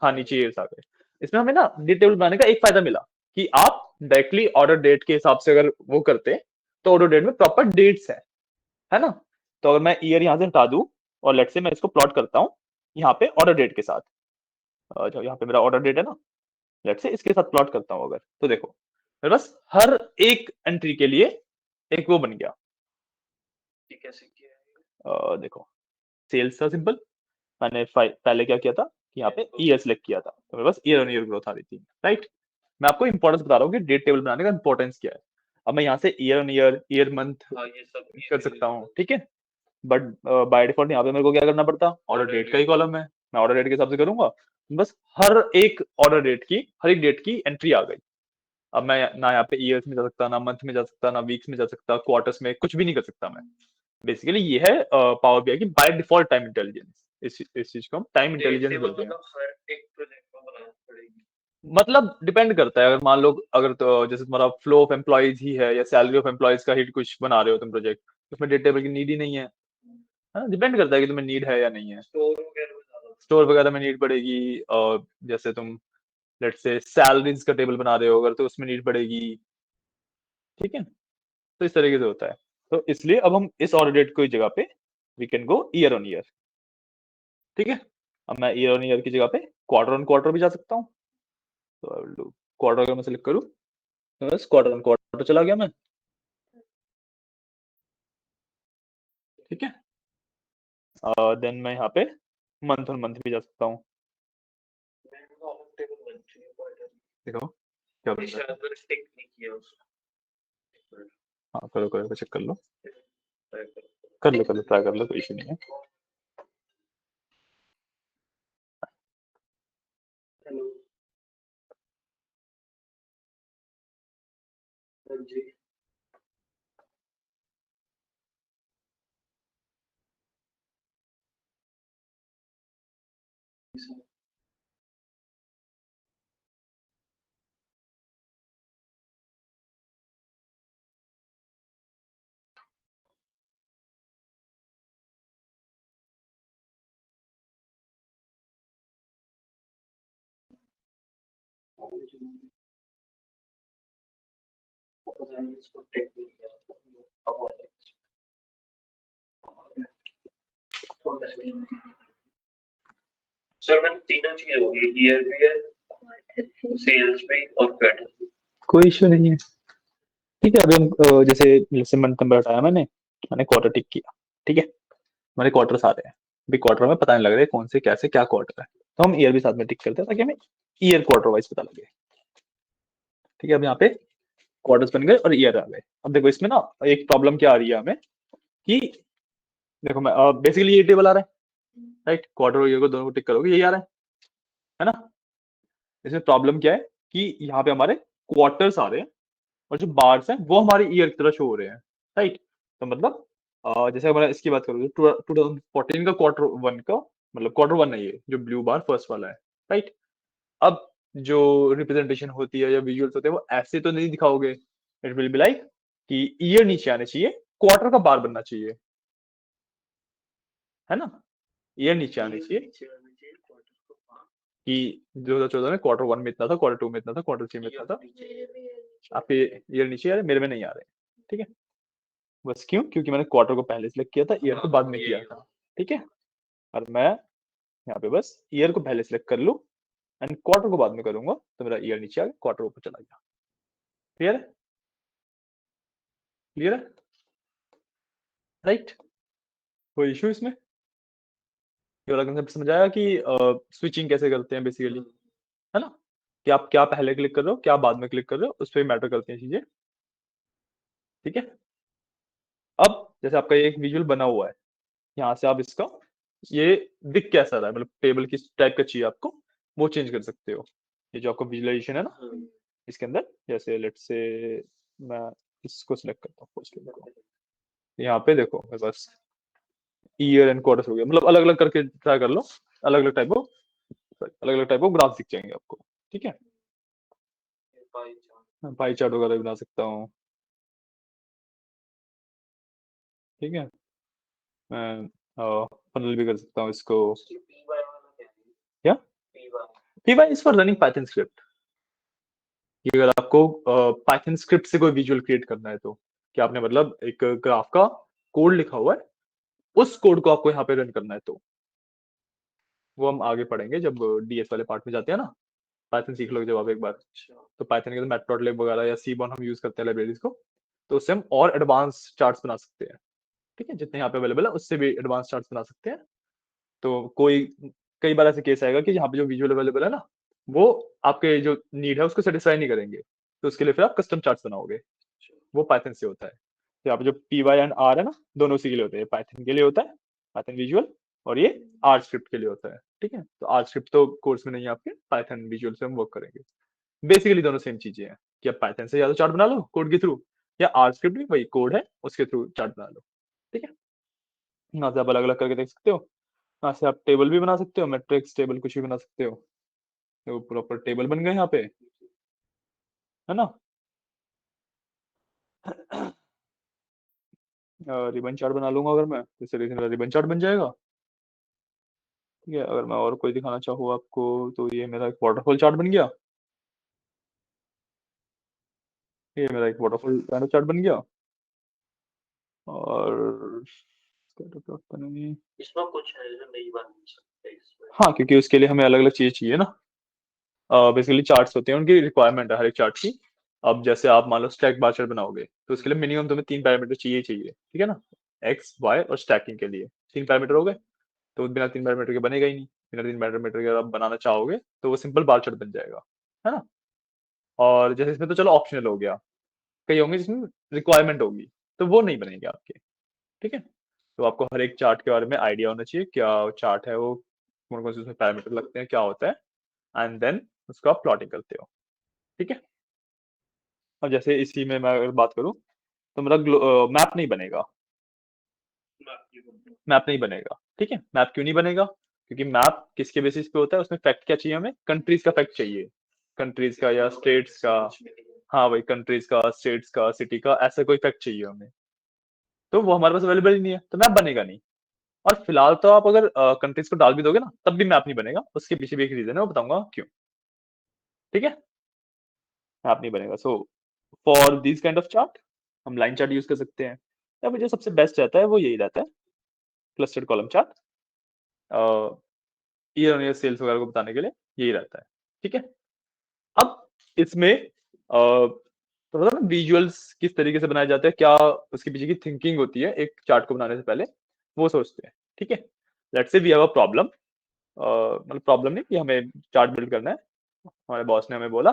हाँ नीचे ईयर्स आ गए। इसमें हमें ना डेट टेबल बनाने का एक फायदा मिला कि आप डायरेक्टली ऑर्डर डेट के हिसाब से अगर वो करते हैं, तो ऑर्डर डेट में प्रॉपर डेट्स है ना। तो अगर मैं ईयर यहाँ से हटा दूं, और लेट्स से मैं इसको प्लॉट करता हूँ यहाँ पे ऑर्डर डेट के साथ, जो यहाँ पे मेरा ऑर्डर डेट है ना, लेट्स से इसके साथ प्लॉट करता हूँ अगर, तो देखो मेरे पास हर एक एंट्री के लिए एक वो बन गया। कैसे किया है? देखो, सेल्स था सिंपल, मैंने पहले क्या किया था कि यहाँ पे ईयर सेलेक्ट किया था, तो मेरे पास ईयर ऑन ईयर ग्रोथ आ रही थी। राइट, मैं आपको इंपॉर्टेंस बता रहा हूँ कि डेट टेबल बनाने का इंपॉर्टेंस क्या है। अब मैं यहाँ से year on year, year month हाँ, ये सब कर सकता हूँ। ठीक है, बट बाय डिफॉल्ट यहाँ पे मेरे को क्या करना पड़ता, ऑर्डर डेट का ही कॉलम है, मैं ऑर्डर डेट के हिसाब से करूंगा। बस हर एक ऑर्डर डेट की, हर एक डेट की एंट्री आ गई। अब मैं ना यहाँ पे ईयर्स में जा सकता, ना मंथ में जा सकता, ना वीक्स में जा सकता, क्वार्टर्स में कुछ भी नहीं कर सकता मैं। बेसिकली ये है पावर बीआई की बाय डिफॉल्ट टाइम इंटेलिजेंस। इस चीज को हम टाइम डेट इंटेलिजेंस टेबल बोलते हैं। मतलब हर एक प्रोजेक्ट को बनाना पड़ेगी। मतलब डिपेंड करता है, अगर मान लो, अगर तो जैसे तुम्हारा फ्लो ऑफ एम्प्लॉयज ही है या सैलरी ऑफ एम्प्लॉयज का ही कुछ बना रहे हो तुम प्रोजेक्ट, उसमें डेट टेबल की नीड ही नहीं है। डिपेंड करता है कि तुम्हें नीड है या नहीं है। स्टोर वगैरह में ज्यादा स्टोर वगैरह में नीड पड़ेगी, और जैसे तुम लेट्स से सैलरीज का टेबल बना रहे हो अगर, तो उसमें नीड पड़ेगी। ठीक है, तो इस तरीके से होता है। तो इसलिए अब हम इस ऑर्डर डेट की जगह पे we can go year on year. ठीक है, अब मैं ईयर ऑन ईयर की जगह पे क्वार्टर ऑन क्वार्टर भी जा सकता हूँ। तो आई विल डू क्वार्टर, अगर मैं सेलेक्ट करूँ तो बस क्वार्टर ऑन क्वार्टर चला गया मैं। ठीक है, देन मैं यहाँ पे मंथ ऑन मंथ भी जा सकता हूँ। कॉलम टेबल बन चुकी है क्वार्टर। देखो क्या बन रहा है। शायद मैंने टिक नहीं किया उसको। हाँ, करो करो, चेक कर लो, ट्राई करो। कर लो, ट्राई कर लो, कोई इशू नहीं है। हेलो। हाँ जी। सर मैंने तीनों चीज होगी, ईयर भी है, सेल्स भी और क्वार्टर। कोई इश्यू नहीं है। ठीक है, अभी हम जैसे मंथ नंबर हटाया मैंने क्वार्टर टिक किया। ठीक है, हमारे क्वार्टर्स आ रहे हैं। अभी क्वार्टर में पता नहीं लग रहा है कौन से कैसे क्या क्वार्टर है, तो हम ईयर भी साथ में टिक करते हैं ताकि हमें ईयर क्वार्टर वाइज पता लगे। ठीक है, अब यहाँ पे क्वार्टर्स बन गए और ईयर आ गए। अब देखो इसमें ना एक प्रॉब्लम क्या आ रही है हमें कि देखो मैं बेसिकली ये टेबल आ रहा है, राइट। क्वार्टर और ईयर को दोनों को टिक करोगे यही आ रहा है ना। इसमें प्रॉब्लम क्या है कि यहाँ पे हमारे क्वार्टर्स आ रहे हैं और जो बार्स हैं वो हमारे ईयर की तरह शो हो रहे हैं, राइट। तो मतलब जैसे मैं इसकी बात करूँ 2014 का क्वार्टर वन का मतलब क्वार्टर वन है ये जो ब्लू बार फर्स्ट वाला है, राइट। अब जो रिप्रेजेंटेशन होती है या विजुअल्स होते हैं वो ऐसे तो नहीं दिखाओगे। इट विल बी लाइक कि ईयर नीचे आने चाहिए, क्वार्टर का बार बनना चाहिए, है ना। ईयर नीचे आने चाहिए कि 2014 में क्वार्टर वन में इतना था, क्वार्टर टू में इतना था, क्वार्टर थ्री में इतना था। आपके ईयर नीचे आ रहे, मेरे में नहीं आ रहे। ठीक है, बस क्यों? क्योंकि मैंने क्वार्टर को पहले सिलेक्ट किया था, ईयर को बाद में किया था। ठीक है, और मैं यहाँ पे बस ईयर को पहले सिलेक्ट कर लूं एंड क्वार्टर को बाद में करूंगा तो मेरा ईयर नीचे आ गया, क्वार्टर ऊपर चला गया। क्लियर है? क्लियर है, राइट। कोई इशू इसमें? ये वाला कंसेप्ट समझ आया कि स्विचिंग कैसे करते हैं बेसिकली, है ना। कि आप क्या पहले क्लिक कर रहे हो क्या बाद में क्लिक कर रहे हो उस पर मैटर करती हैं चीजें। ठीक है, अब जैसे आपका ये एक विजुअल बना हुआ है, यहाँ से आप इसका ये दिख कैसा रहा है, मतलब टेबल किस टाइप का चाहिए आपको वो चेंज कर सकते हो। ये जो आपका विजुअलाइजेशन है ना इसके अंदर, जैसे लेट्स से मैं इसको सिलेक्ट करता हूँ फर्स्ट को, यहाँ पे देखो मेरे पास ईयर एंड क्वार्टर्स हो गया, मतलब अलग अलग करके ट्राई कर लो, अलग अलग टाइप ऑफ ग्राफ दिख जाएंगे आपको। ठीक है, पाई चार्ट वगैरह भी बना सकता हूँ। ठीक है, मैं फनल भी कर सकता हूँ इसको। क्या py is for running Python script. कि अगर आपको पाइथन स्क्रिप्ट से कोई विजुअल क्रिएट करना है तो कि आपने मतलब एक ग्राफ का कोड लिखा हुआ है, उस कोड को आपको यहाँ पे रन करना है तो वो हम आगे पढ़ेंगे जब डीएस वाले पार्ट में जाते हैं ना। पाइथन सीख लोगे जब आप एक बार, तो पाइथन के मैटप्लॉटलिब वगैरह या सीबॉन हम यूज करते हैं लाइब्रेरीज को, तो उससे हम और एडवांस चार्ट्स बना सकते हैं। ठीक है, जितने यहाँ पे अवेलेबल है उससे भी एडवांस चार्ट्स बना सकते हैं। तो कई बार ऐसे केस आएगा कि जहाँ पे जो विजुअल अवेलेबल है ना वो आपके जो नीड है उसको सेटिस्फाई नहीं करेंगे, तो उसके लिए फिर आप कस्टम चार्ट्स बनाओगे, वो पाइथन से होता है। तो यहाँ पे जो पी वाई एंड आर है ना दोनों उसी के लिए होते हैं, पाइथन के लिए होता है पाइथन विजुअल, और ये आर स्क्रिप्ट के लिए होता है। ठीक है, तो आर स्क्रिप्ट तो कोर्स में नहीं है आपके, पाइथन विजुअल से हम वर्क करेंगे। बेसिकली दोनों सेम चीजें हैं कि आप पाइथन से या तो चार्ट बना लो कोड के थ्रू, या आर स्क्रिप्ट भी वही कोड है उसके थ्रू चार्ट बना लो। ठीक है, यहाँ से आप अलग अलग करके देख सकते हो। यहाँ से आप टेबल भी बना सकते हो, मैट्रिक्स टेबल कुछ भी बना सकते हो। तो प्रॉपर टेबल बन गए यहाँ पे, है ना। रिबन चार्ट बना लूंगा अगर मैं, जैसे रिबन चार्ट बन जाएगा। ठीक है, अगर मैं और कोई दिखाना चाहूँ आपको तो ये मेरा एक वाटरफॉल चार्ट बन गया, ये मेरा एक वाटरफॉल चार्ट बन गया। और इसमें कुछ है जो नहीं बन सकते इसमें। हाँ, क्योंकि उसके लिए हमें अलग अलग चीज चाहिए ना। बेसिकली चार्ट्स होते हैं उनकी रिक्वायरमेंट है हर एक चार्ट की। अब जैसे आप मान लो स्टैक बार चार्ट बनाओगे तो उसके लिए मिनिमम तुम्हें 3 पैरामीटर चाहिए चाहिए, ठीक है ना। एक्स वाई और स्टैकिंग के लिए 3 पैरामीटर हो गए, तो बिना 3 पैरामीटर के बनेगा ही नहीं। बिना 3 पैरामीटर के अगर आप बनाना चाहोगे तो वो सिंपल बार चार्ट बन जाएगा, है ना। और जैसे इसमें तो चलो ऑप्शनल हो गया, कई होंगे जिसमें रिक्वायरमेंट होगी तो वो नहीं बनेंगे आपके। ठीक है, तो आपको हर एक चार्ट के बारे में आइडिया होना चाहिए, क्या चार्ट है वो, कौन कौन से उसमें पैरामीटर लगते हैं, क्या होता है, एंड देन उसको आप प्लॉटिंग करते हो। ठीक है, अब जैसे इसी में मैं अगर बात करूं तो मेरा मैप नहीं बनेगा। मैप नहीं बनेगा, ठीक है। मैप क्यों नहीं बनेगा? क्योंकि मैप किसके बेसिस पे होता है, उसमें फैक्ट क्या चाहिए हमें, कंट्रीज का फैक्ट चाहिए, कंट्रीज का या स्टेट्स का, हाँ भाई कंट्रीज का, स्टेट्स का, सिटी का, ऐसा कोई फैक्ट चाहिए हमें, तो वो हमारे पास अवेलेबल ही नहीं है, तो मैप बनेगा नहीं। और फिलहाल तो आप अगर कंट्रीज को डाल भी दोगे ना तब भी मैप नहीं बनेगा, उसके पीछे भी एक रीजन है, वो बताऊंगा क्यों। ठीक है, मैप नहीं बनेगा। So for this kind of chart हम लाइन चार्ट यूज कर सकते हैं, या मुझे सबसे बेस्ट रहता है वो यही रहता है, clustered column chart, year on year sales वगैरह को बताने के लिए यही रहता है। ठीक है, अब इसमें तो मतलब विजुअल्स किस तरीके से बनाए जाते हैं, क्या उसके पीछे की थिंकिंग होती है एक चार्ट को बनाने से पहले, वो सोचते हैं। ठीक है, let's say we have a problem, मतलब प्रॉब्लम नहीं कि हमें चार्ट बिल्ड करना है, हमारे बॉस ने हमें बोला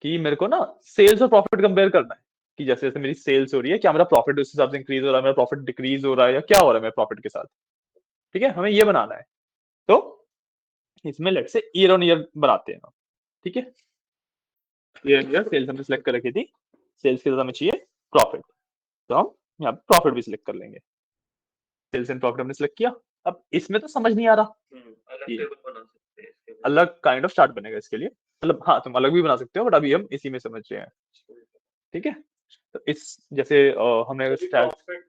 कि मेरे को ना सेल्स और प्रॉफिट कंपेयर करना है, कि जैसे जैसे मेरी सेल्स हो रही है क्या मेरा प्रॉफिट उस हिसाब से इंक्रीज हो रहा है, मेरा प्रॉफिट डिक्रीज हो रहा है, या क्या हो रहा है मेरे प्रॉफिट के साथ। ठीक है, हमें ये बनाना है, तो इसमें let's say year on year बनाते हैं हम। ठीक है, ईयर ऑन ईयर सेल्स हमने सेलेक्ट कर रखी थी, सेल्स के साथ हमें चाहिए प्रॉफिट, तो हम यहाँ पे प्रॉफिट भी सिलेक्ट कर लेंगे, सेल्स एंड प्रॉफिट हमने सिलेक्ट किया। अब इसमें तो समझ नहीं आ रहा, अलग ये टेबल बना सकते हैं इसके लिए। अलग काइंड ऑफ चार्ट बनेगा इसके लिए, मतलब हाँ तुम अलग भी बना सकते हो, बट अभी हम इसी में समझ रहे हैं। ठीक है, तो इस जैसे हमने अभी स्टार्ट प्रॉफिट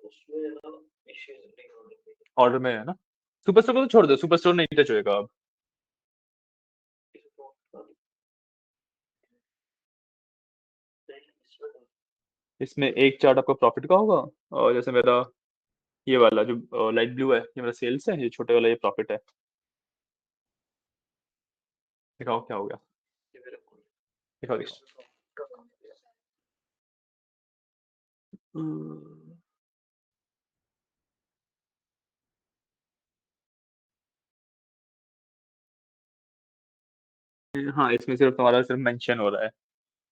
उसमें है ना, इश्यूज नहीं होने चाहिए। ऑर्डर में है ना, सुपर स्टोर को तो छोड़ दो, सुपर स्टोर नहीं टच होएगा अब। इसमें एक चार्ट आपका प्रॉफिट का होगा, और जैसे मेरा ये वाला जो लाइट ब्लू है ये मेरा सेल्स है, ये छोटे वाला ये प्रॉफिट है। दिखाओ क्या हो गया, दिखाओ दिखाओ। हाँ इसमें सिर्फ तुम्हारा सिर्फ मेंशन हो रहा है,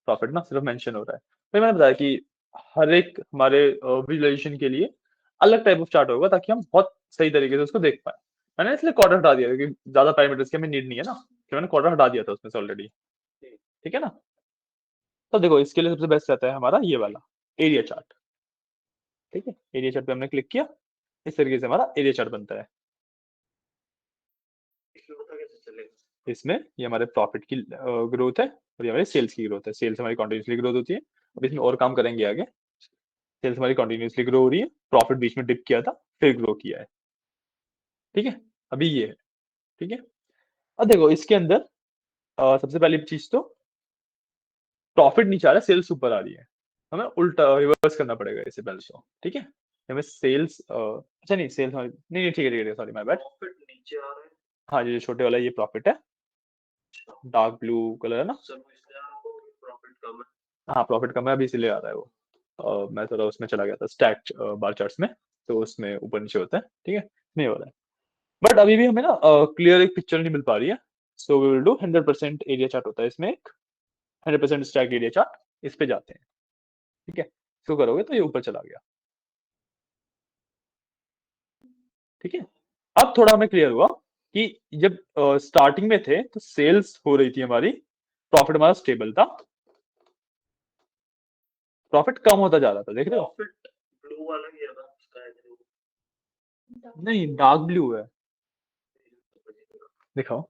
प्रॉफिट ना सिर्फ मेंशन हो रहा है। तो मैंने बताया कि हर एक हमारे विजुअलाइजेशन के लिए अलग टाइप ऑफ चार्ट होगा, ताकि हम बहुत सही तरीके से उसको देख पाए। मैंने इसलिए क्वार्टर हटा दिया क्योंकि ज्यादा पैरामीटर्स की हमें नीड नहीं है ना, कि मैंने क्वार्टर हटा दिया था उसमें से ऑलरेडी। ठीक है ना, तो देखो इसके लिए सबसे बेस्ट रहता है हमारा ये वाला एरिया चार्ट। ठीक है, एरिया चार्ट पे हमने क्लिक किया, इस तरीके से हमारा एरिया चार्ट बनता है। इसमें पता कैसे चलेगा? इसमें ये हमारे प्रॉफिट की ग्रोथ है, और ये हमारी सेल्स की ग्रोथ है, सेल्स हमारी कंटिन्यूसली ग्रोथ होती है। अब इसमें और काम करेंगे आगे, सेल्स हमारी कंटिन्यूसली ग्रो हो रही है, प्रॉफिट बीच में डिप किया था फिर ग्रो किया है। ठीक है, अभी ये है। ठीक है, अब देखो इसके अंदर सबसे पहली चीज तो प्रॉफिट नीचे आ रहा है, सेल्स ऊपर आ रही है, हमें उल्टा रिवर्स करना पड़ेगा इससे पहले तो। ठीक है, हमें सेल्स अच्छा नहीं सेल्स नहीं नहीं ठीक है ठीक है, सॉरी माय बैड। प्रॉफिट नीचे आ रहा है, हाँ ये जो छोटे वाला ये प्रॉफिट है, डार्क ब्लू कलर है ना, सब इसलिए आ रहा होगा कि प्रॉफिट कम है। हाँ प्रॉफिट कम है अभी इसीलिए आ रहा है वो। मैं थोड़ा उसमें चला गया था स्टैक बार चार्ट्स में, तो उसमें ऊपर नीचे होता है। ठीक है, नहीं हो रहा है, बट अभी भी हमें ना क्लियर एक पिक्चर नहीं मिल पा रही है। So we will do 100% area chart होता है इसमें, एक 100% स्टैक एरिया चार्ट, इस पे जाते हैं। ठीक है, इसको करोगे तो ये ऊपर चला गया। ठीक है, अब थोड़ा हमें क्लियर हुआ कि जब स्टार्टिंग में थे तो सेल्स हो रही थी हमारी, प्रॉफिट हमारा स्टेबल था, प्रॉफिट कम होता जा रहा था, देख रहे हो। प्रॉफिट ब्लू वाला ही है ना, स्काई ब्लू। नहीं डार्क ब्लू है, दिखाओ।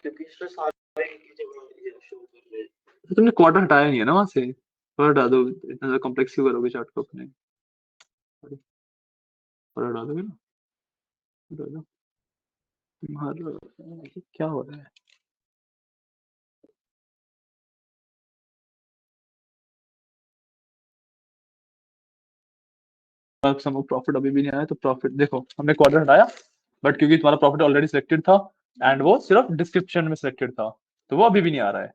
क्योंकि इसमें सारे एक ही जगह ये शो कर रहे हैं। तो तुमने क्वार्टर हटाया नहीं है ना वहां से, थोड़ा हटा दो, इतना ज्यादा कॉम्प्लेक्स क्यों करोगे चार्ट को अपने, थोड़ा हटा दोगे ना, हटा दो। तुम्हारा क्या हो रहा है, अब सम प्रॉफिट अभी भी नहीं आया, तो प्रॉफिट देखो हमने क्वार्टर हटाया, बट क्योंकि तुम्हारा प्रॉफिट ऑलरेडी सिलेक्टेड था एंड वो सिर्फ डिस्क्रिप्शन में सिलेक्टेड था, तो वो अभी भी नहीं आ रहा है।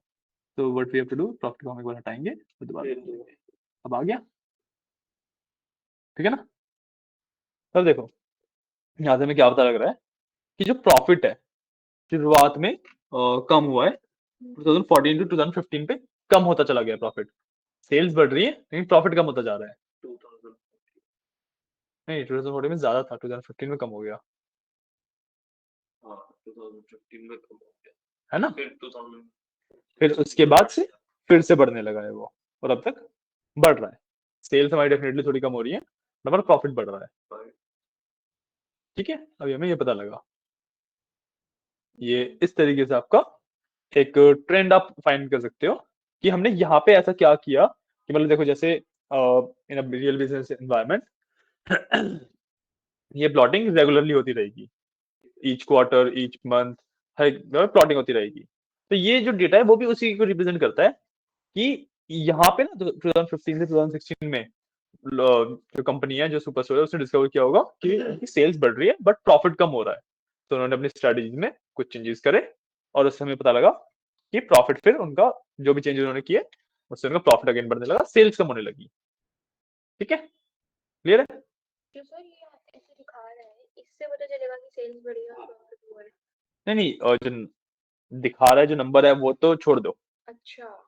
तो what we have to do, profit को हम एक बार हटाएंगे तो दोबारा देखेंगे। अब आ गया, ठीक है ना। तब देखो यहाँ से हमें क्या पता लग रहा है कि जो प्रॉफिट है शुरुआत में कम हुआ है, 2014 टू 2015 पे कम होता चला गया प्रॉफिट, सेल्स बढ़ रही है लेकिन प्रॉफिट कम होता जा रहा है। 2000 नहीं 2014 में ज्यादा था, 2015 में कम हो गया, हाँ 2015 में कम हो गया है ना। फिर 2000 फिर उसके बाद से फिर से बढ़ने लगा है वो, और अब तक बढ़ रहा है। सेल्स हमारी डेफिनेटली थोड़ी कम हो रही है, हमारा प्रॉफिट बढ़ रहा है। ठीक है, अभी हमें ये पता लगा। ये इस तरीके से आपका एक ट्रेंड आप फाइंड कर सकते हो कि हमने यहाँ पे ऐसा क्या किया कि मतलब देखो जैसे इन अ रियल बिजनेस एनवायरनमेंट ये प्लॉटिंग रेगुलरली होती रहेगी, ईच क्वार्टर ईच मंथ हर प्लॉटिंग होती रहेगी। तो ये जो डेटा है वो भी उसी को रिप्रेजेंट करता है कि यहाँ पे ना 2015 से 2016 में जो कंपनी है जो सुपर स्टोर है उसने डिस्कवर किया होगा कि उनकी सेल्स बढ़ रही है बट प्रॉफिट कम हो रहा है। तो उन्होंने अपनी स्ट्रेटेजी में कुछ चेंजेस करे और उससे हमें पता लगा कि प्रॉफिट फिर उनका जो भी चेंजेस उन्होंने किए उससे उनका प्रॉफिट अगेन बढ़ने लगा, सेल्स कम होने लगी। ठीक है, क्लियर है? जो सर ये ऐसे दिखा रहा है, इससे पता चलेगा कि सेल्स बढ़ी है और प्रॉफिट हुआ है। नहीं नहीं, और जो दिखा रहा है जो नंबर है वो तो छोड़ दो, अच्छा,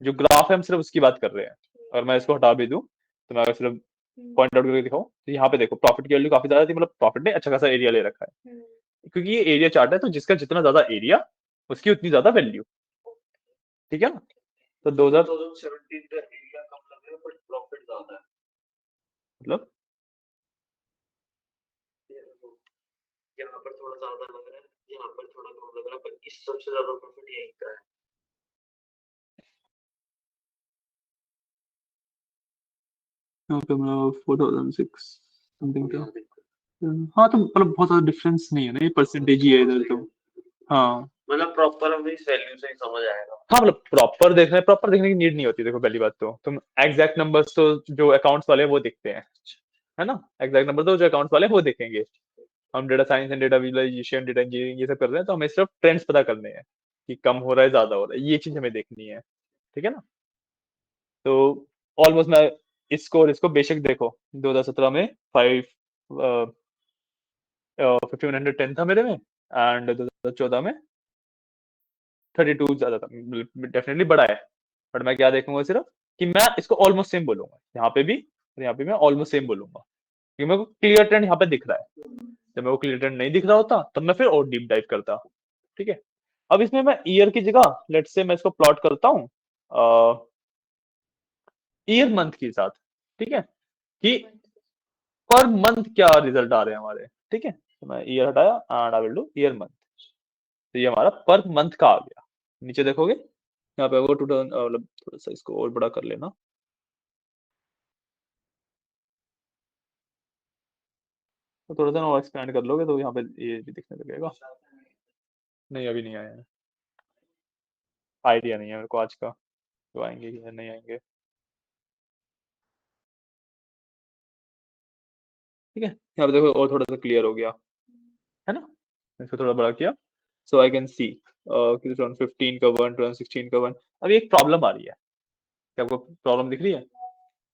जो ग्राफ है हम सिर्फ उसकी बात कर रहे हैं। ठीक और मैं इसको हटा भी दूं तो मैं अगर सिर्फ हम्म, पॉइंट आउट करके दिखाऊं तो यहाँ पे देखो प्रॉफिट की वैल्यू काफी ज्यादा थी, मतलब प्रॉफिट ने अच्छा खासा एरिया ले रखा है हम्म, क्योंकि ये एरिया चार्ट है, तो जिसका जितना ज्यादा एरिया उसकी उतनी ज्यादा वैल्यू। ओके, ठीक है ना? तो 2000 2017 का एरिया कम लग रहा है बट प्रॉफिट ज्यादा है। मतलब ये देखो, यहाँ पर थोड़ा ज्यादा लग रहा है, यहाँ पर थोड़ा कम लग रहा है, पर इस सबसे ज्यादा प्रॉफिट यहीं का है। यहाँ पे मेरा 4006 समथिंग था। यहाँ देखो, हाँ तो मतलब बहुत ज्यादा डिफरेंस नहीं है ना, ये परसेंटेज ही है इधर तो। हाँ मतलब प्रॉपर हमें इस वैल्यू से ही समझ आएगा। हाँ, मतलब प्रॉपर देखने की नीड नहीं होती। देखो पहली बात तो तुम एग्जैक्ट नंबर्स तो जो अकाउंट्स वाले हैं वो देखते हैं, है ना? एग्जैक्ट नंबर तो जो अकाउंट्स वाले हैं वो देखेंगे। हम data science and data visualisation data engineering ये सब कर रहे हैं तो हमें सिर्फ ट्रेंड्स पता करने हैं कि कम हो रहा है ज्यादा हो रहा है, ये चीज हमें देखनी है। ठीक है ना? तो ऑलमोस्ट मैं इसको और इसको बेशक देखो 2017 में 5110 था मेरे में एंड 2014 में 32 ज्यादा था, डेफिनेटली बड़ा है। बट मैं क्या देखूंगा सिर्फ कि मैं इसको ऑलमोस्ट सेम बोलूंगा यहाँ पे भी और यहाँ पे मैं ऑलमोस्ट सेम बोलूंगा क्योंकि मेरे को क्लियर ट्रेंड यहाँ पे दिख रहा है। जब मेरे को क्लियर ट्रेंड नहीं दिख रहा होता तब मैं फिर और डीप डाइव करता। ठीक है, अब इसमें मैं ईयर की जगह लेट्स से मैं इसको प्लॉट करता हूँ ईयर मंथ के साथ। ठीक है, कि पर मंथ क्या रिजल्ट आ रहे हैं हमारे। ठीक है, तो मैं ईयर हटाया and I will do year month. तो ये हमारा पर मंथ का आ गया। नीचे देखोगे यहाँ पे वो मतलब थोड़ा सा इसको और बड़ा कर लेना। तो थोड़ा सा और एक्सपेंड कर लोगे तो यहाँ पे ये भी दिखने लगेगा। नहीं अभी नहीं आया है, आइडिया नहीं है मेरे को आज का तो आएंगे कि नहीं आएंगे। ठीक है, यहाँ पे देखो और थोड़ा सा क्लियर हो गया है ना? इसको थोड़ा बड़ा किया सो आई कैन सी 2015 का 1 2016 का 1। अभी एक प्रॉब्लम आ रही है, क्या आपको प्रॉब्लम दिख रही है?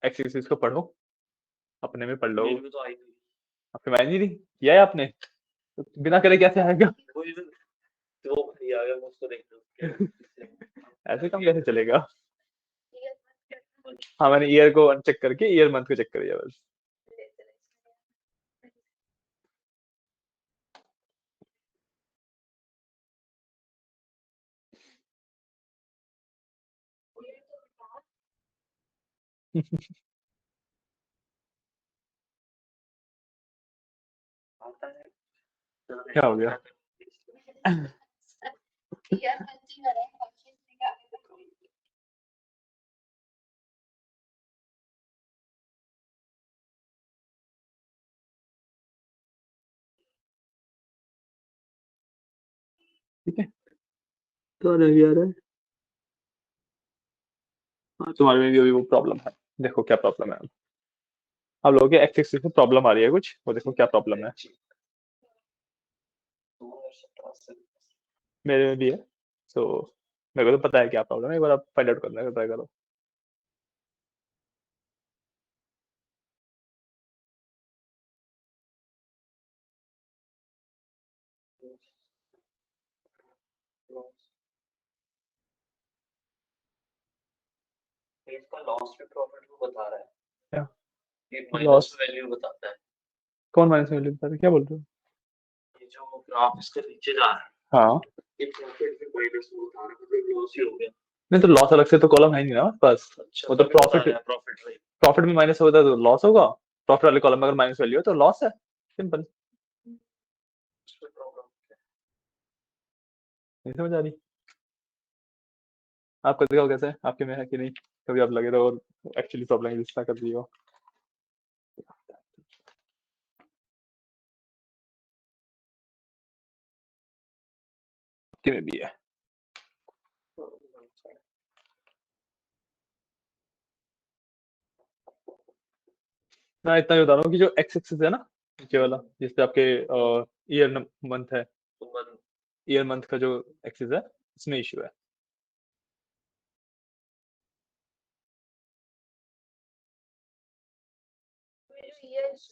एक्सरसाइज को पढ़ो, अपने में पढ़ लो। मेरे को तो आई नहीं। आपके मायने नहीं दी किया है आपने तो बिना करे कैसे आएगा? वही तो भाई आ गया, मुझको देख लो। ऐसे काम कैसे चलेगा? ईयर मंथ करना हाँ मैंने ईयर को अनचेक करके ईयर मंथ को चेक कर दिया बस। लेते हैं इसमें। ये तो बता, आता है। क्या हो गया? ईयर मंथ ही करें, फंक्शन निकाले तो ठीक है, तो रह गया रहा है। हाँ तुम्हारे में भी अभी वो प्रॉब्लम है, देखो क्या प्रॉब्लम है। आप लोगों के एक्स एक्सिस में प्रॉब्लम आ रही है कुछ, वो देखो क्या प्रॉब्लम है। मेरे में भी है, सो मेरे को तो पता है क्या प्रॉब्लम है, एक बार आप फाइंड आउट करने का ट्राई करो। इसका लॉस भी प्रॉफिट को बता रहा है, क्या ये लॉस? माइनस वैल्यू बताता है। कौन माइनस वैल्यू बता रहे हैं? क्या बोल रहे हो? ये जो ग्राफ इसके नीचे जा रहा है, हाँ ये प्रॉफिट भी माइनस में बता रहा है, मतलब लॉस ही हो गया। नहीं तो लॉस अलग से तो कॉलम है नहीं ना बस। अच्छा, वो तो प्रॉफिट प्रॉफिट भाई। प्रॉफिट में माइनस होता है तो लॉस होगा, प्रॉफिट वाले कॉलम में अगर माइनस वैल्यू है तो लॉस है, सिंपल। नहीं समझ आ रही? आपका दिखाओ कैसे है, आपके में है कि नहीं? कभी आप लगे रहो और एक्चुअली प्रॉब्लम इस तरह कर रही हो। आपके में भी है। मैं इतना ही बता रहा हूँ कि जो एक्स एक्सिस है ना नीचे वाला, जिसपे आपके ईयर मंथ है, ईयर मंथ का जो एक्सिस है इसमें इशू है।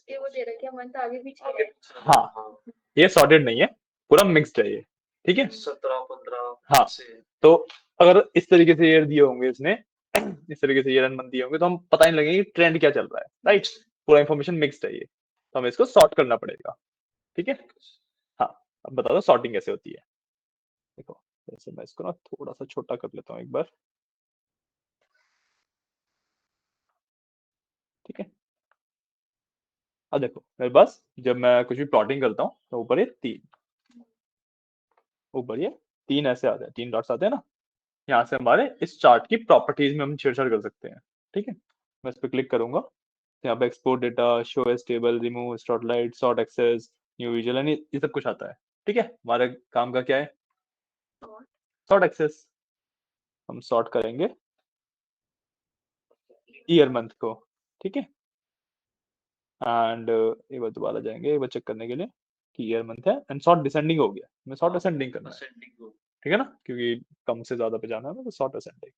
ये वो दे रखा है मंथ आगे पीछे है। हाँ, ये सॉर्टेड नहीं है, पूरा मिक्स्ड है ये, ठीक है? 17-15 हाँ। से तो अगर इस तरीके से ईयर दिए होंगे इसने, इस तरीके से ईयर एंड मंथ दिए होंगे, तो हम पता नहीं लगेगा कि ट्रेंड क्या चल रहा है, राइट? पूरा इन्फॉर्मेशन मिक्स्ड है ये, तो हमें इसको सॉर्ट करना पड़ेगा, ठीक है? हाँ, अब बता दो सॉर्टिंग कैसे होती है। देखो, जैसे मैं इसको ना थोड़ा सा छोटा कर लेता हूँ एक बार, ठीक है? अब देखो मेरे पास जब मैं कुछ भी प्लॉटिंग करता हूँ तो ऊपर ये तीन ऐसे आते हैं, 3 डॉट्स आते हैं ना, यहाँ से हमारे इस चार्ट की प्रॉपर्टीज में हम छेड़छाड़ कर सकते हैं, ठीक है? मैं इस पर क्लिक करूंगा, यहाँ पे export data, show as table, remove spotlight, sort axis, new visual, यानी ये सब कुछ आता है, ठीक है? हमारे काम का क्या है? Sort axis. हम सॉर्ट करेंगे ईयर मंथ को, ठीक है? एंड एक बार दोबारा जाएंगे एक बार चेक करने के लिए कि ईयर मंथ है, एंड सॉर्ट डिसेंडिंग हो गया, मैं सॉर्ट असेंडिंग करना है, ठीक है ना? क्योंकि कम से ज्यादा पे जाना है तो सॉर्ट असेंडिंग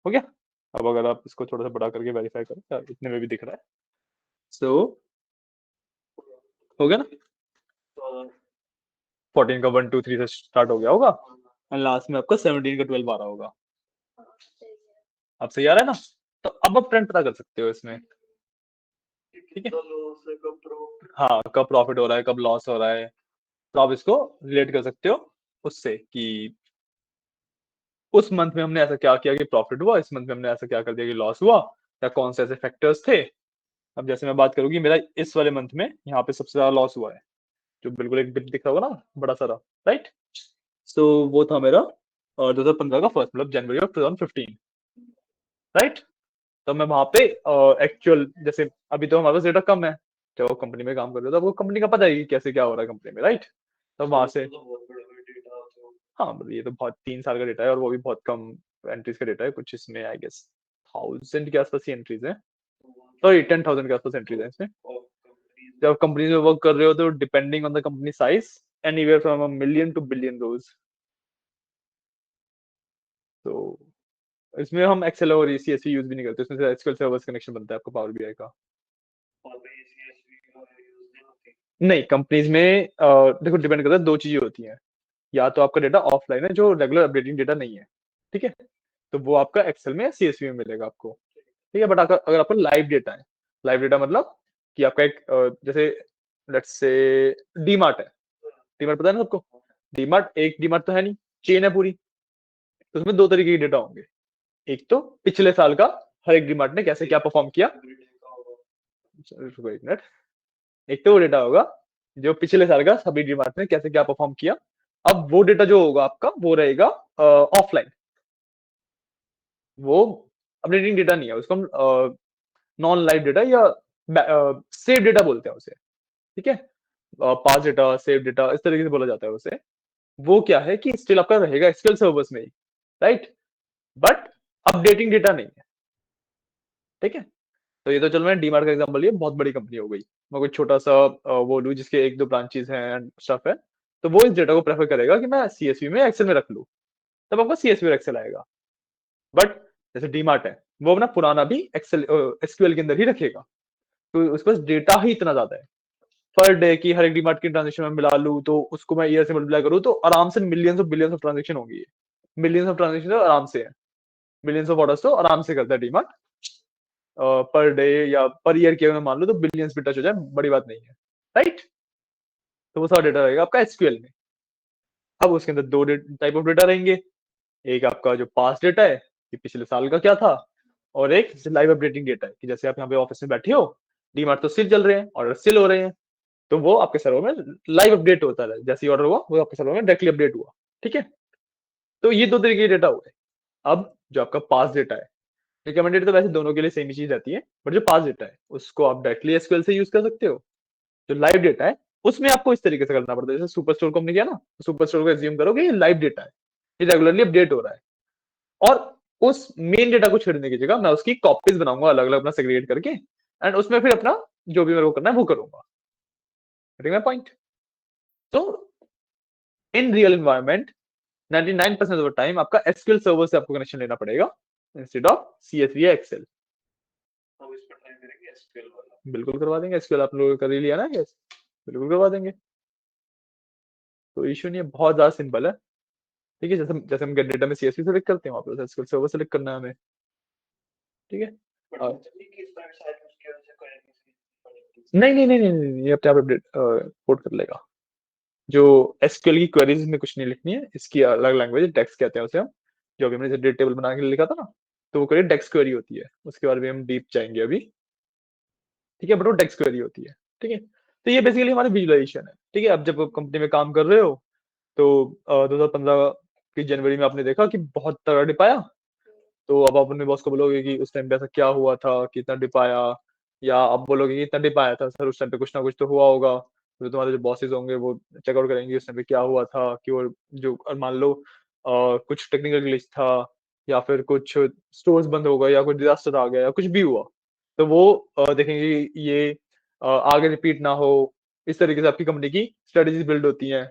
हो गया। अब अगर आप इसको थोड़ा सा बड़ा करके वेरीफाई करो, क्या इतने में भी दिख रहा है? सो हो गया ना? 14 का 1 2 3 से स्टार्ट हो गया होगा, एंड लास्ट में आपका 17 का 12 आ रहा होगा। सही है। अब सही आ रहा है ना? तो अब आप ट्रेंड पता कर सकते हो इसमें, ठीक है? हाँ, कब प्रॉफिट हो रहा है, कब लॉस हो रहा है, तो आप इसको रिलेट कर सकते हो उससे कि उस मंथ में हमने ऐसा क्या किया कि प्रॉफिट हुआ, इस मंथ में हमने ऐसा क्या कर दिया कि लॉस हुआ, या कौन से ऐसे फैक्टर्स थे। अब जैसे मैं बात करूँ कि मेरा इस वाले मंथ में यहाँ पे सबसे ज्यादा लॉस हुआ है, जो बिल्कुल एक बिल दिख रहा होगा ना बड़ा सारा, राइट? सो वो था मेरा 2015 का फर्स्ट, मतलब जनवरी ऑफ 2015, राइट? तो मैं वहां पे एक्चुअल, जैसे अभी तो हमारे पास डेटा कम है, तो कंपनी में काम कर रहे हो तो आपको कंपनी का पता है कि कैसे क्या हो रहा है कंपनी में, राइट? तो वहां से हाँ, मतलब ये तो बहुत 3 साल का डेटा है और वो भी बहुत कम एंट्रीज का डेटा है, कुछ इसमें आई गेस 1000 के आसपास ही एंट्रीज है, सॉरी 10,000 के आसपास एंट्रीज है इसमें। जब कंपनी में वर्क कर रहे हो तो depending on the company size, anywhere from a million to billion rows. तो इसमें हम एक्सेल और सीएसवी यूज भी नहीं करते, इसमें एसक्यूएल सर्वर्स कनेक्शन बनता है आपको पावर बीआई का। नहीं, कंपनीज में देखो डिपेंड करता है, 2 चीजें होती हैं, या तो आपका डेटा ऑफलाइन है जो रेगुलर अपडेटिंग डेटा नहीं है, ठीक है? तो वो आपका एक्सेल में सीएसवी में मिलेगा आपको, ठीक है? बट अगर आपका लाइव डेटा है, लाइव डेटा मतलब कि आपका एक जैसे लेट्स से डीमार्ट है, डीमार्ट पता है ना सबको? डीमार्ट एक डीमार्ट तो है नहीं, चेन है पूरी, तो उसमें 2 तरीके के डेटा होंगे। एक तो पिछले साल का हर एक डीमार्ट ने कैसे क्या परफॉर्म किया, रुको एक मिनट, एक तो वो डेटा होगा जो पिछले साल का सभी डीमार्ट ने कैसे क्या परफॉर्म किया। अब वो डेटा जो होगा आपका वो रहेगा ऑफलाइन, वो अपडेटिंग डेटा नहीं है, उसको हम नॉन लाइव डेटा या सेव डेटा बोलते हैं उसे, ठीक है? पास डेटा, सेव डेटा, इस तरीके से बोला जाता है उसे। वो क्या है कि स्टिल आपका रहेगा एसक्यूएल सर्वर्स में ही, राइट? बट अपडेटिंग डेटा नहीं है, ठीक है? तो ये तो चलो मैंने डीमार्ट का एग्जांपल लिया, बहुत बड़ी कंपनी हो गई, मैं कोई छोटा सा वो लूँ जिसके 1 2 ब्रांचेस हैं एंड स्टफ है, तो वो इस डेटा को प्रेफर करेगा कि मैं सीएसवी में एक्सेल में रख लूँ, तब आपका सीएसवी और एक्सेल आएगा। बट जैसे डीमार्ट है, वो अपना पुराना भी एक्सेल एसक्यूएल के अंदर ही रखेगा, तो उसके पास डेटा ही इतना ज्यादा है पर डे की, हर एक डीमार्ट की ट्रांजेक्शन में मिला लूँ तो उसको मैं ईयर से मल्टीप्लाई करूँ तो आराम से millions of billions of transaction होंगी, मिलियंस ऑफ ट्रांजेक्शन तो आराम से है, मिलियंस ऑफ ऑर्डर्स तो आराम से करता है डीमार्ट पर डे या पर ईयर के अगर मान लो तो बिलियंस भी टच हो जाए, बड़ी बात नहीं है, राइट? तो वो सारा डेटा रहेगा आपका एसक्यूएल में। अब उसके अंदर 2 टाइप ऑफ डेटा रहेंगे, एक आपका जो पास्ट डेटा है कि पिछले साल का क्या था, और एक लाइव अपडेटिंग डेटा है कि जैसे आप यहाँ पे ऑफिस में बैठे हो, डीमार्ट तो सेल चल रहे हैं, ऑर्डर सेल हो रहे हैं, तो वो आपके सर्वर में लाइव अपडेट होता है, जैसे ही ऑर्डर हुआ वो आपके सर्वर में डायरेक्टली अपडेट हुआ, ठीक है, तो ये दो तरीके के डेटा हुए। अब जो आपका पास डेटा है, रिकमेंडेड तो वैसे दोनों के लिए सेम ही चीज रहती है, बट जो पास डेटा है उसको आप डायरेक्टली एसक्यूएल से यूज कर सकते हो। जो लाइव डेटा है उसमें आपको इस तरीके से करना पड़ता है, जैसे सुपरस्टोर को हमने किया ना, सुपरस्टोर को एज्यूम करोगे ये लाइव डेटा है, ये रेगुलरली अपडेट हो रहा है, और उस मेन डेटा को छेड़ने की जगह मैं उसकी कॉपीज बनाऊंगा अलग अलग अपना सेग्रीगेट करके, एंड उसमें फिर अपना जो भी मेरे को करना है वो करूंगा। My point. तो in real environment 99% of the time आपका एसक्यूएल सर्वर से आपको कनेक्शन लेना पड़ेगा इंस्टेड ऑफ सीएसवी या एक्सेल। हम इस पर ट्राई करेंगे एसक्यूएल वाला। बिल्कुल करवा देंगे, एसक्यूएल आप लोगों कर ही लिया ना, यस बिल्कुल करवा देंगे, तो इश्यू नहीं है, बहुत ज्यादा सिंपल है। ठीक है, जैसे जैसे हम गेट डेटा में सीएसवी सेलेक्ट करते हैं वहां पर एसक्यूएल सर्वर सेलेक्ट करना है हमें। ठीक है, नहीं नहीं नहीं नहीं, ये अपने आप अपडेट पोर्ट कर लेगा। जो एसक्यूएल की क्वेरीज में कुछ नहीं लिखनी है, इसकी अलग लैंग्वेज डेक्स कहते हैं उसे हम, जो अभी हमने डेटा टेबल बना के लिखा था ना, तो वो क्वेरी डेक्स क्वेरी होती है, उसके बारे में हम डीप जाएंगे अभी। ठीक है, बट वो डेक्स क्वेरी होती है। ठीक है, तो ये बेसिकली हमारी विजुअलाइजेशन है। ठीक है, अब जब आप कंपनी में काम कर रहे हो तो 2015 की जनवरी में आपने देखा कि बहुत तगड़ा डिप आया, तो अब आप अपने बॉस को बोलोगे कि उस टाइम पे ऐसा क्या हुआ था, कितना डिप आया, या आप बोलोगे कि इतना डिप आया था सर, उस टाइम पे कुछ ना कुछ तो हुआ होगा, तो तुम्हारे जो बॉसेस होंगे वो चेकआउट करेंगे उस टाइम पे क्या हुआ था, कि वो जो मान लो कुछ टेक्निकल ग्लिच था, या फिर कुछ स्टोर्स बंद हो गए, या कुछ डिजास्टर आ गया, या कुछ भी हुआ, तो वो देखेंगे कि ये आगे रिपीट ना हो। इस तरीके से आपकी कंपनी की स्ट्रेटेजीज बिल्ड होती हैं।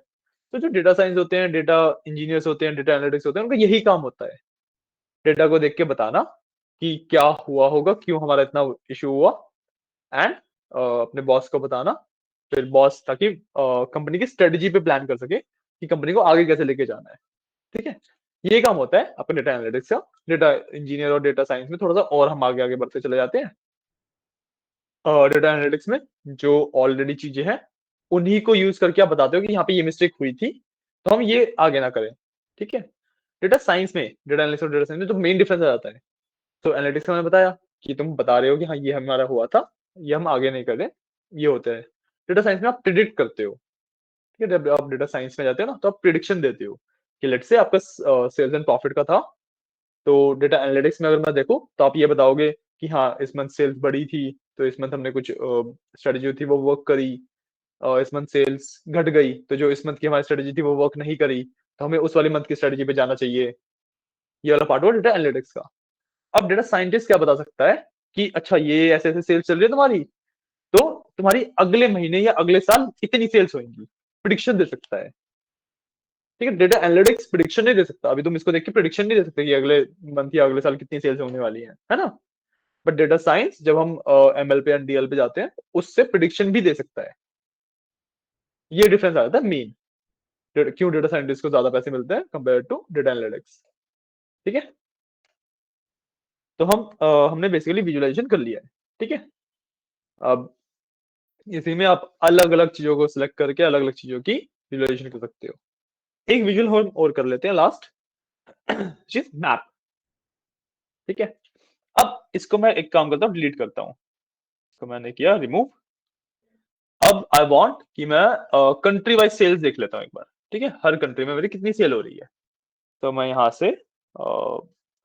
तो जो डेटा साइंस होते हैं, डेटा इंजीनियर्स होते हैं, डेटा एनालिटिक्स होते हैं, उनका यही काम होता है, डेटा को देख के बताना कि क्या हुआ होगा, क्यों हमारा इतना इशू हुआ, एंड अपने बॉस को बताना, फिर बॉस ताकि कंपनी की स्ट्रेटेजी पे प्लान कर सके कि कंपनी को आगे कैसे लेके जाना है। ठीक है, ये काम होता है आपका डेटा एनालिटिक्स का। डेटा इंजीनियर और डेटा साइंस में थोड़ा सा और हम आगे आगे बढ़ते चले जाते हैं। डेटा एनालिटिक्स में जो ऑलरेडी चीजें हैं उन्हीं को यूज करके आप बताते हो कि यहाँ पे ये मिस्टेक हुई थी, तो हम ये आगे ना करें। ठीक है, डेटा साइंस में, डेटा एनालिसिस और डेटा साइंस में तो मेन डिफरेंस आ जाता है। तो एनालिटिक्स में मैंने बताया कि तुम बता रहे हो कि हाँ ये हमारा हुआ था, ये हम आगे नहीं करें, ये होता है। डेटा साइंस में आप प्रिडिक्ट करते हो। ठीक है, जब आप डेटा साइंस में जाते हो ना, तो आप प्रिडिक्शन देते हो कि लेट्स से आपका सेल्स एंड प्रॉफिट का था, तो डेटा एनालिटिक्स में अगर मैं देखूं तो आप ये बताओगे कि हाँ इस मंथ सेल्स बढ़ी थी, तो इस मंथ हमने कुछ स्ट्रेटेजी थी वो वर्क करी, इस मंथ सेल्स घट गई, तो जो इस मंथ की हमारी स्ट्रेटेजी थी वो वर्क नहीं करी, तो हमें उस वाली मंथ की स्ट्रेटेजी पे जाना चाहिए। ये वाला पार्ट हुआ डेटा एनालिटिक्स का। अब डेटा साइंटिस्ट क्या बता सकता है कि अच्छा ये ऐसे ऐसे सेल्स चल रही है तुम्हारी, तो तुम्हारी अगले महीने या अगले साल इतनी सेल्स होंगी, प्रिडिक्शन दे सकता है। ठीक है, डेटा एनालिटिक्स प्रिडिक्शन नहीं दे सकता, अभी तुम इसको देख के प्रिडिक्शन नहीं दे सकते कि अगले मंथ या अगले साल कितनी सेल्स होने वाली है ना। बट डेटा साइंस जब हम एमएल पे या डीएल पे जाते हैं उससे प्रिडिक्शन भी दे सकता है। ये डिफरेंस आ जाता है मेन, क्यों डेटा साइंटिस्ट को ज्यादा पैसे मिलते हैं कंपेयर टू डेटा एनालिटिक्स। ठीक है, तो हमने बेसिकली विजुअलाइजेशन कर लिया है। ठीक है, अब इसी में आप अलग अलग चीजों को सिलेक्ट करके अलग अलग चीजों की विजुअलाइजेशन कर सकते हो। एक विजुअल हम और कर लेते हैं लास्ट, चीज मैप। ठीक है, अब इसको मैं एक काम करता हूँ, डिलीट करता हूँ, इसको मैंने किया रिमूव। अब आई वांट कि मैं कंट्री वाइज सेल्स देख लेता हूँ एक बार। ठीक है, हर कंट्री में मेरी कितनी सेल हो रही है, तो मैं यहाँ से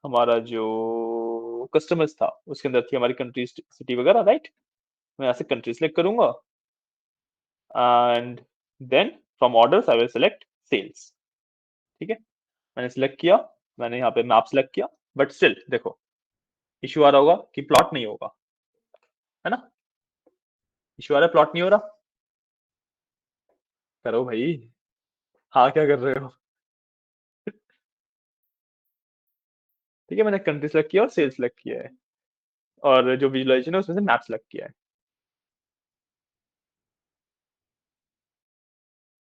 हमारा जो कस्टमर्स था उसके अंदर थी हमारी कंट्री सिटी वगैरह, राइट। मैं यहाँ से कंट्री सेलेक्ट करूंगा, and then from orders I will select sales. ठीक है, मैंने सिलेक्ट किया, मैंने यहाँ पे मैप सेलेक्ट किया, बट स्टिल देखो इश्यू आ रहा होगा कि प्लॉट नहीं होगा, है ना। इश्यू आ रहा है, प्लॉट नहीं हो रहा, करो भाई, हाँ क्या कर रहे हो। ठीक है, मैंने कंट्री सेलेक्ट किया और सेल्स सेलेक्ट किया है, और जो विजुअलाइजेशन है उसमें से मैप सेलेक्ट किया है।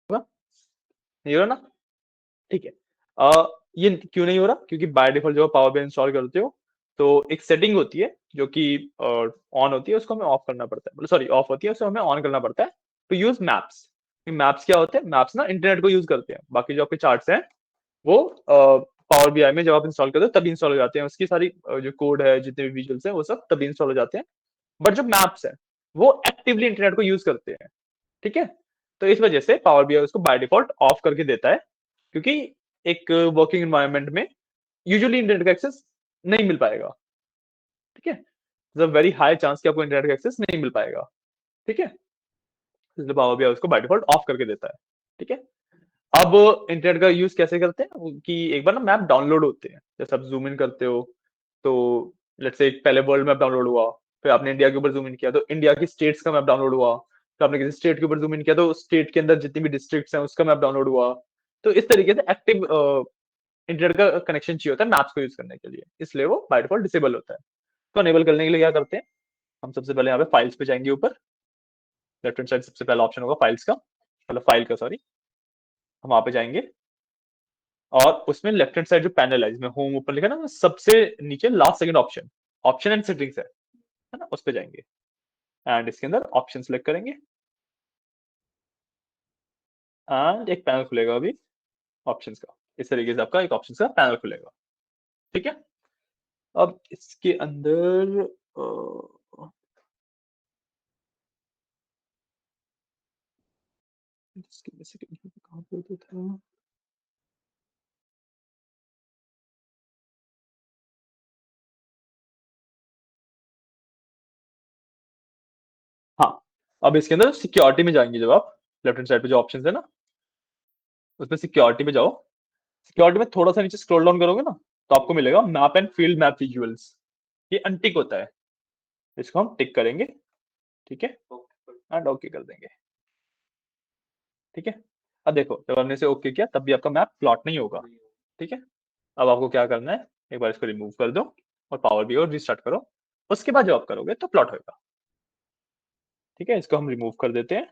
होगा? नहीं हो रहा ना। ठीक है, ये क्यों नहीं हो रहा, क्योंकि बाय डिफॉल्ट जब आप पावर बीआई इंस्टॉल करते हो तो एक सेटिंग होती है जो कि ऑन होती है, उसको हमें ऑफ करना पड़ता है, मतलब सॉरी ऑफ होती है, उसको हमें ऑन करना पड़ता है टू यूज मैप्स। मैप्स क्या होते हैं, मैप्स ना इंटरनेट को यूज करते हैं, बाकी जो आपके चार्ट्स हैं वो पावर बीआई में जब आप इंस्टॉल करते हो तभी इंस्टॉल हो जाते हैं, उसकी सारी जो कोड है जितने भी विजुअल्स हैं वो सब तभी इंस्टॉल हो जाते हैं। बट जो मैप्स है वो एक्टिवली इंटरनेट को यूज करते हैं। ठीक है, तो इस वजह से पावर बीआई उसको बाय डिफॉल्ट ऑफ करके देता है, क्योंकि एक वर्किंग एनवायरनमेंट में यूजुअली इंटरनेट का एक्सेस नहीं मिल पाएगा, ठीक है। वेरी हाई चांस कि आपको इंटरनेट का एक्सेस नहीं मिल पाएगा, ठीक है। इसलिए पावर बीआई उसको बाय डिफॉल्ट ऑफ करके देता है, ठीक है। अब इंटरनेट का यूज कैसे करते हैं कि एक बार ना मैप डाउनलोड होते हैं, जैसे आप जूम इन करते हो तो लेट्स से पहले वर्ल्ड मैप डाउनलोड हुआ, फिर आपने इंडिया के ऊपर जूम इन किया तो इंडिया की स्टेट्स का मैप डाउनलोड हुआ, फिर आपने किसी स्टेट के ऊपर जूम इन किया तो स्टेट के अंदर जितनी भी डिस्ट्रिक्ट्स हैं उसका मैप डाउनलोड हुआ। तो इस तरीके से एक्टिव इंटरनेट का कनेक्शन चाहिए होता है मैप्स को यूज करने के लिए, इसलिए वो बाय डिफॉल्ट डिसेबल होता है। तो अनेबल करने के लिए क्या करते हैं, हम सबसे पहले यहाँ पे फाइल्स पे जाएंगे, ऊपर लेफ्ट हैंड साइड सबसे पहला ऑप्शन होगा फाइल्स का, मतलब फाइल का सॉरी, हम वहां पे जाएंगे और उसमें लेफ्ट हैंड साइड जो पैनल है जिसमें होम ऊपर लिखा है ना, सबसे नीचे last second option option and settings है ना, उस पे जाएंगे एंड इसके अंदर ऑप्शन सेलेक्ट करेंगे एंड एक पैनल खुलेगा अभी ऑप्शंस का। इस तरीके से आपका एक ऑप्शंस का पैनल खुलेगा, ठीक है। अब इसके अंदर कहाँ पे तो था, हाँ। अब इसके अंदर सिक्योरिटी में जाएंगे, जब आप लेफ्ट हैंड साइड पे जो ऑप्शंस है ना उसमें सिक्योरिटी में जाओ, सिक्योरिटी में थोड़ा सा नीचे स्क्रॉल डाउन करोगे ना तो आपको मिलेगा map and field map visuals, ये अनटिक होता है, इसको हम टिक करेंगे, ठीक है, एंड ओके कर देंगे, ठीक है। अब देखो जब हमने इसे ओके किया तब भी आपका मैप प्लॉट नहीं होगा, ठीक है। अब आपको क्या करना है, एक बार इसको रिमूव कर दो और पावर भी और रिस्टार्ट करो, उसके बाद जब आप करोगे तो प्लॉट होगा, ठीक है। इसको हम रिमूव कर देते हैं,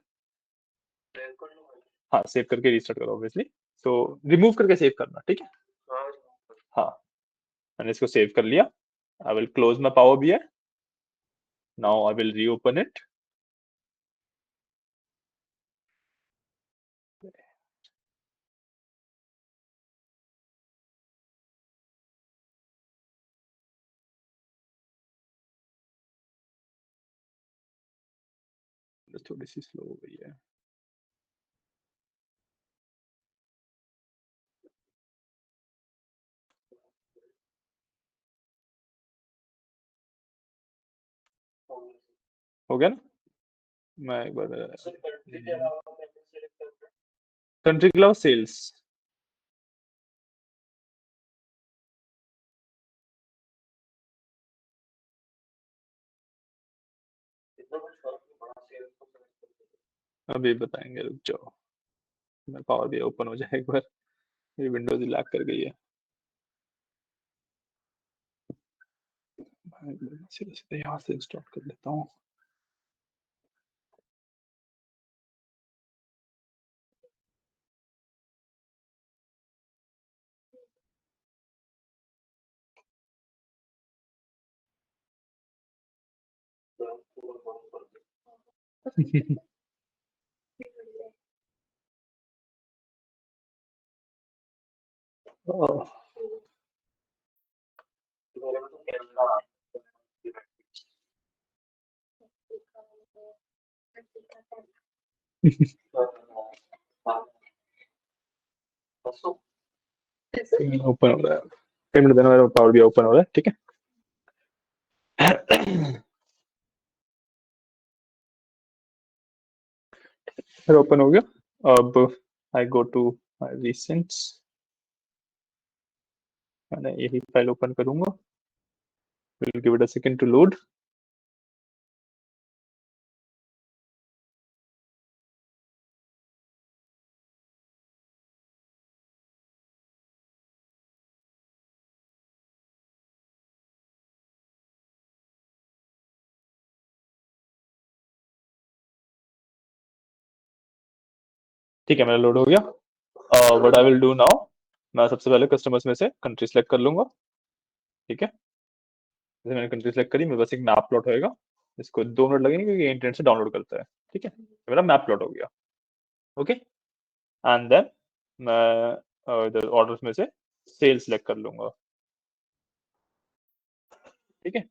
हाँ सेव करके रिस्टार्ट करो ऑब्वियसली, तो रिमूव करके सेव करना, ठीक है। हाँ मैंने इसको सेव कर लिया, I will close my power BI, now I will reopen it, थोड़ी सी स्लो हो गई है। हो गया ना, मैं एक बार कंट्री के अलावा सेल्स, अभी बताएंगे, रुक जाओ, मैं पावर भी ओपन हो जाए एक बार, ये विंडोज लैग कर गई है, सीधे सीधे यहाँ से इंस्टॉल कर लेता हूँ। ओह, ओपन हो रहा है, पेमेंट देना मेरा पावर भी ओपन हो रहा है, ठीक है। फिर ओपन हो गया, अब I go to my recents, मैंने यही फाइल ओपन करूंगा, will give it a second to load. ठीक है मेरा लोड हो गया, what I will do now, मैं सबसे पहले कस्टमर्स में से कंट्री सेलेक्ट कर लूंगा, ठीक है। जैसे मैंने कंट्री सेलेक्ट करी, मेरे पास एक मैप प्लॉट होएगा, इसको 2 मिनट लगेंगे क्योंकि इंटरनेट से डाउनलोड करता है, ठीक है। तो मेरा मैप प्लॉट हो गया, ओके। एंड देन मैं इधर ऑर्डर्स में से सेल सेलेक्ट कर लूंगा, ठीक है।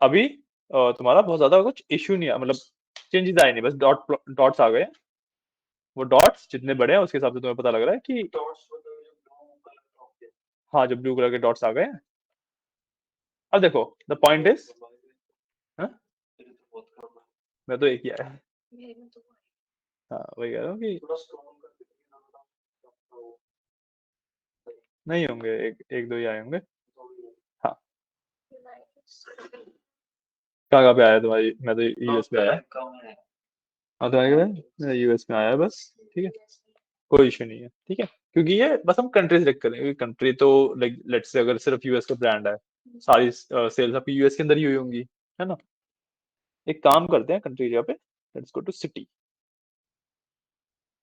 अभी तुम्हारा बहुत ज्यादा कुछ इश्यू नहीं है, मतलब चेंजेस आए नहीं, बस डॉट्स आ गए, वो डॉट्स जितने बड़े हैं उसके हिसाब से तुम्हें पता लग रहा है कि हाँ, जो ब्लू कलर के डॉट्स आ गए हैं। अब देखो, द पॉइंट इज, मैं तो एक ही आया। मेरे में तो हाँ, वही कह रहा हूँ कि थोड़ा स्क्रॉल करके देखना थोड़ा। नहीं होंगे, एक दो ही आए होंगे। हाँ, नाइस। कहाँ पे आया तुम्हारी? मैं तो यूएस पे आया। कम है। हाँ, तुम्हारे क्या? यूएस में आया बस, ठीक है, कोई इशू नहीं है, ठीक है। क्योंकि ये बस हम कंट्री सेलेक्ट करेंगे, कंट्री तो लाइक लेट्स से अगर सिर्फ यूएस का ब्रांड है, सारी सेल्स आपकी यूएस के अंदर ही हुई होंगी, है ना। एक काम करते हैं, कंट्री जगह पे let's go to city.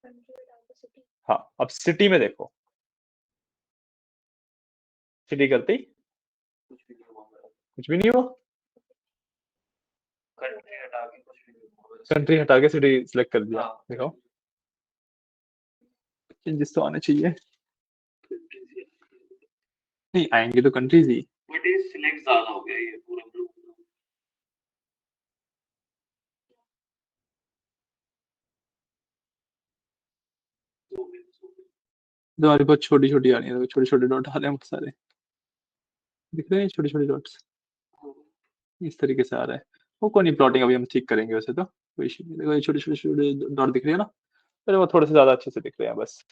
City. हाँ, अब सिटी में देखो, सिटी करते ही कुछ भी नहीं हुआ। कंट्री हटा के कुछ भी नहीं होगा। कंट्री हटा के सिटी सिलेक्ट कर दिया, हाँ। देखो चेंजेस तो आने चाहिए। नहीं आएंगे तो कंट्रीज ही। बट ये सिलेक्ट ज्यादा हो गया ये पूरा ब्लू। तुम्हारी बहुत छोटी छोटी आ रही है, छोटे छोटे डॉट आ रहे हैं बहुत सारे, दिख रहे हैं छोटे छोटे डॉट्स, इस तरीके से आ रहा है। वो कोई नहीं, प्लॉटिंग अभी हम ठीक करेंगे वैसे तो, कोई इशू नहीं। देखो ये छोटे छोटे छोटे डॉट दिख रहे हैं ना, पर वो थोड़े से ज्यादा अच्छे से दिख रहे हैं बस,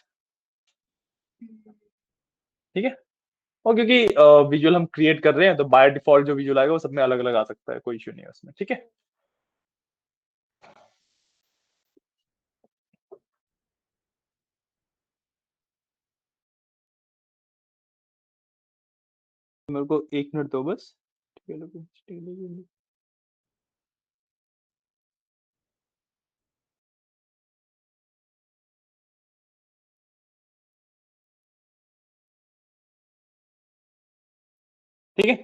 ठीक है। और क्योंकि विजुअल हम क्रिएट कर रहे हैं तो बाय डिफॉल्ट जो विजुअल आएगा वो सब में अलग अलग आ सकता है, कोई इशू नहीं है उसमें, ठीक है। मेरे को 1 मिनट दो बस, ठीक है।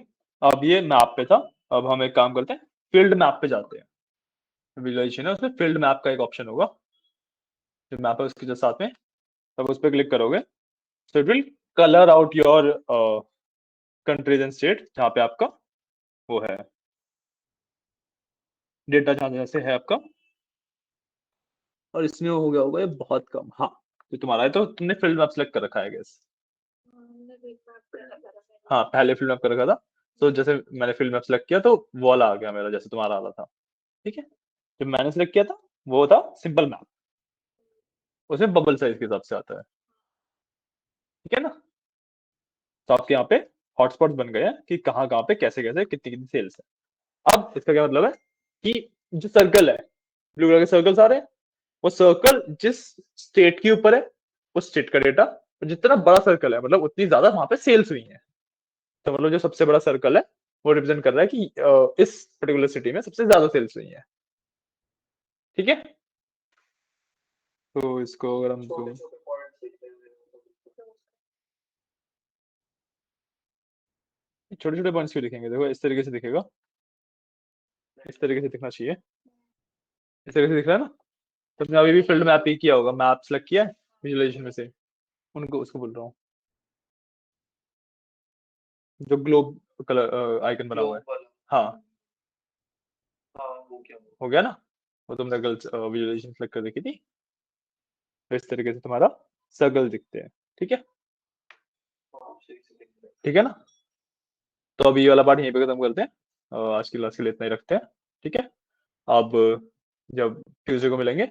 अब ये मैप पे था, अब हम एक काम करते हैं, फील्ड मैप पे जाते हैं। विजुअलाइजेशन है, उसमें फील्ड मैप का एक ऑप्शन होगा, जो मैप है उसके जो साथ में, तब उस पर क्लिक करोगे तो it will colour out your country's and state जहाँ पे आपका वो है डेटा, जहाँ जैसे है आपका। और इसमें हो गया होगा ये बहुत कम। हाँ, तो तुम्हारा है तो तुमने फील्ड मैप सेलेक्ट कर रखा है गैस। हमने भी मैप कर रखा था पहले। हाँ, पहले फील्ड मैप कर रखा था, तो जैसे मैंने फील्ड मैप सेलेक्ट किया तो वो वाला आ गया मेरा, जैसे तुम्हारा आ रहा था, ठीक है। जो मैंने सेलेक्ट किया था वो था सिंपल मैप, उसमें बबल साइज के हिसाब से आता है, ठीक है ना। तो आपके यहाँ पे हॉटस्पॉट बन गए हैं कि कहाँ कहाँ पे कैसे कैसे कितनी कितनी सेल्स है। अब इसका क्या मतलब है कि जो सर्कल है, ब्लू कलर के सर्कल्स आ रहे हैं, वो सर्कल जिस स्टेट के ऊपर है उस स्टेट का डेटा, और जितना बड़ा सर्कल है मतलब उतनी ज्यादा वहां पे सेल्स हुई है। तो मतलब जो सबसे बड़ा सर्कल है वो रिप्रेजेंट कर रहा है कि इस पर्टिकुलर सिटी में सबसे ज्यादा सेल्स हुई है, ठीक है। तो इसको अगर हम छोटे छोटे पॉइंट्स दिखते हैं मेरे को। छोटे छोटे पॉइंट्स क्यों दिखेंगे, देखो इस तरीके से दिखेगा, इस तरीके से दिखना चाहिए, इस तरीके से दिख रहा है ना। तो तुमने अभी भी फील्ड मैप ही किया होगा, मैप सेलेक्ट किया है विजुअलाइजेशन में से, उनको उसको बोल रहा हूँ, जो ग्लोब कलर आइकन बना हुआ है। ग्लोबल। हाँ, हाँ वो क्या हो गया ना, वो तुमने गलत विजुअलाइजेशन सेलेक्ट कर देखी थी। तो इस तरीके से तुम्हारा सर्कल दिखते हैं, ठीक है, हाँ सही से दिख रहा है। ठीक है ना। तो अब ये वाला पार्ट यहीं पे खत्म करते हैं, आज की क्लास के लिए इतना ही रखते हैं, ठीक है। अब जब ट्यूसडे को मिलेंगे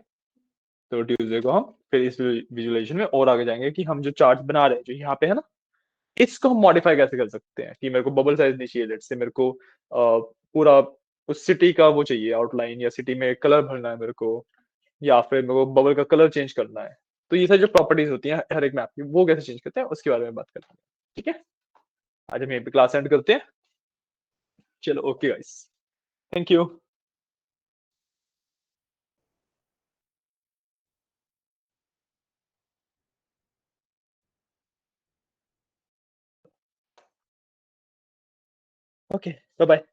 तो ट्यूसडे को हम फिर इस विजुअलाइजेशन में और आगे जाएंगे कि हम जो चार्ट बना रहे हैं जो यहाँ पे है ना, इसको हम मॉडिफाई कैसे कर सकते हैं। कि मेरे को बबल साइज नहीं चाहिए, लेट्स से मेरे को पूरा उस सिटी का वो चाहिए आउटलाइन, या सिटी में कलर भरना है मेरे को, या फिर मेरे को बबल का कलर चेंज करना है। तो ये सारी जो प्रॉपर्टीज होती हैं हर एक मैप की, वो कैसे चेंज करते हैं उसके बारे में बात करते हैं, ठीक है। आज हम यहीं पे क्लास एंड करते हैं। चलो okay guys, thank you. Okay, bye bye.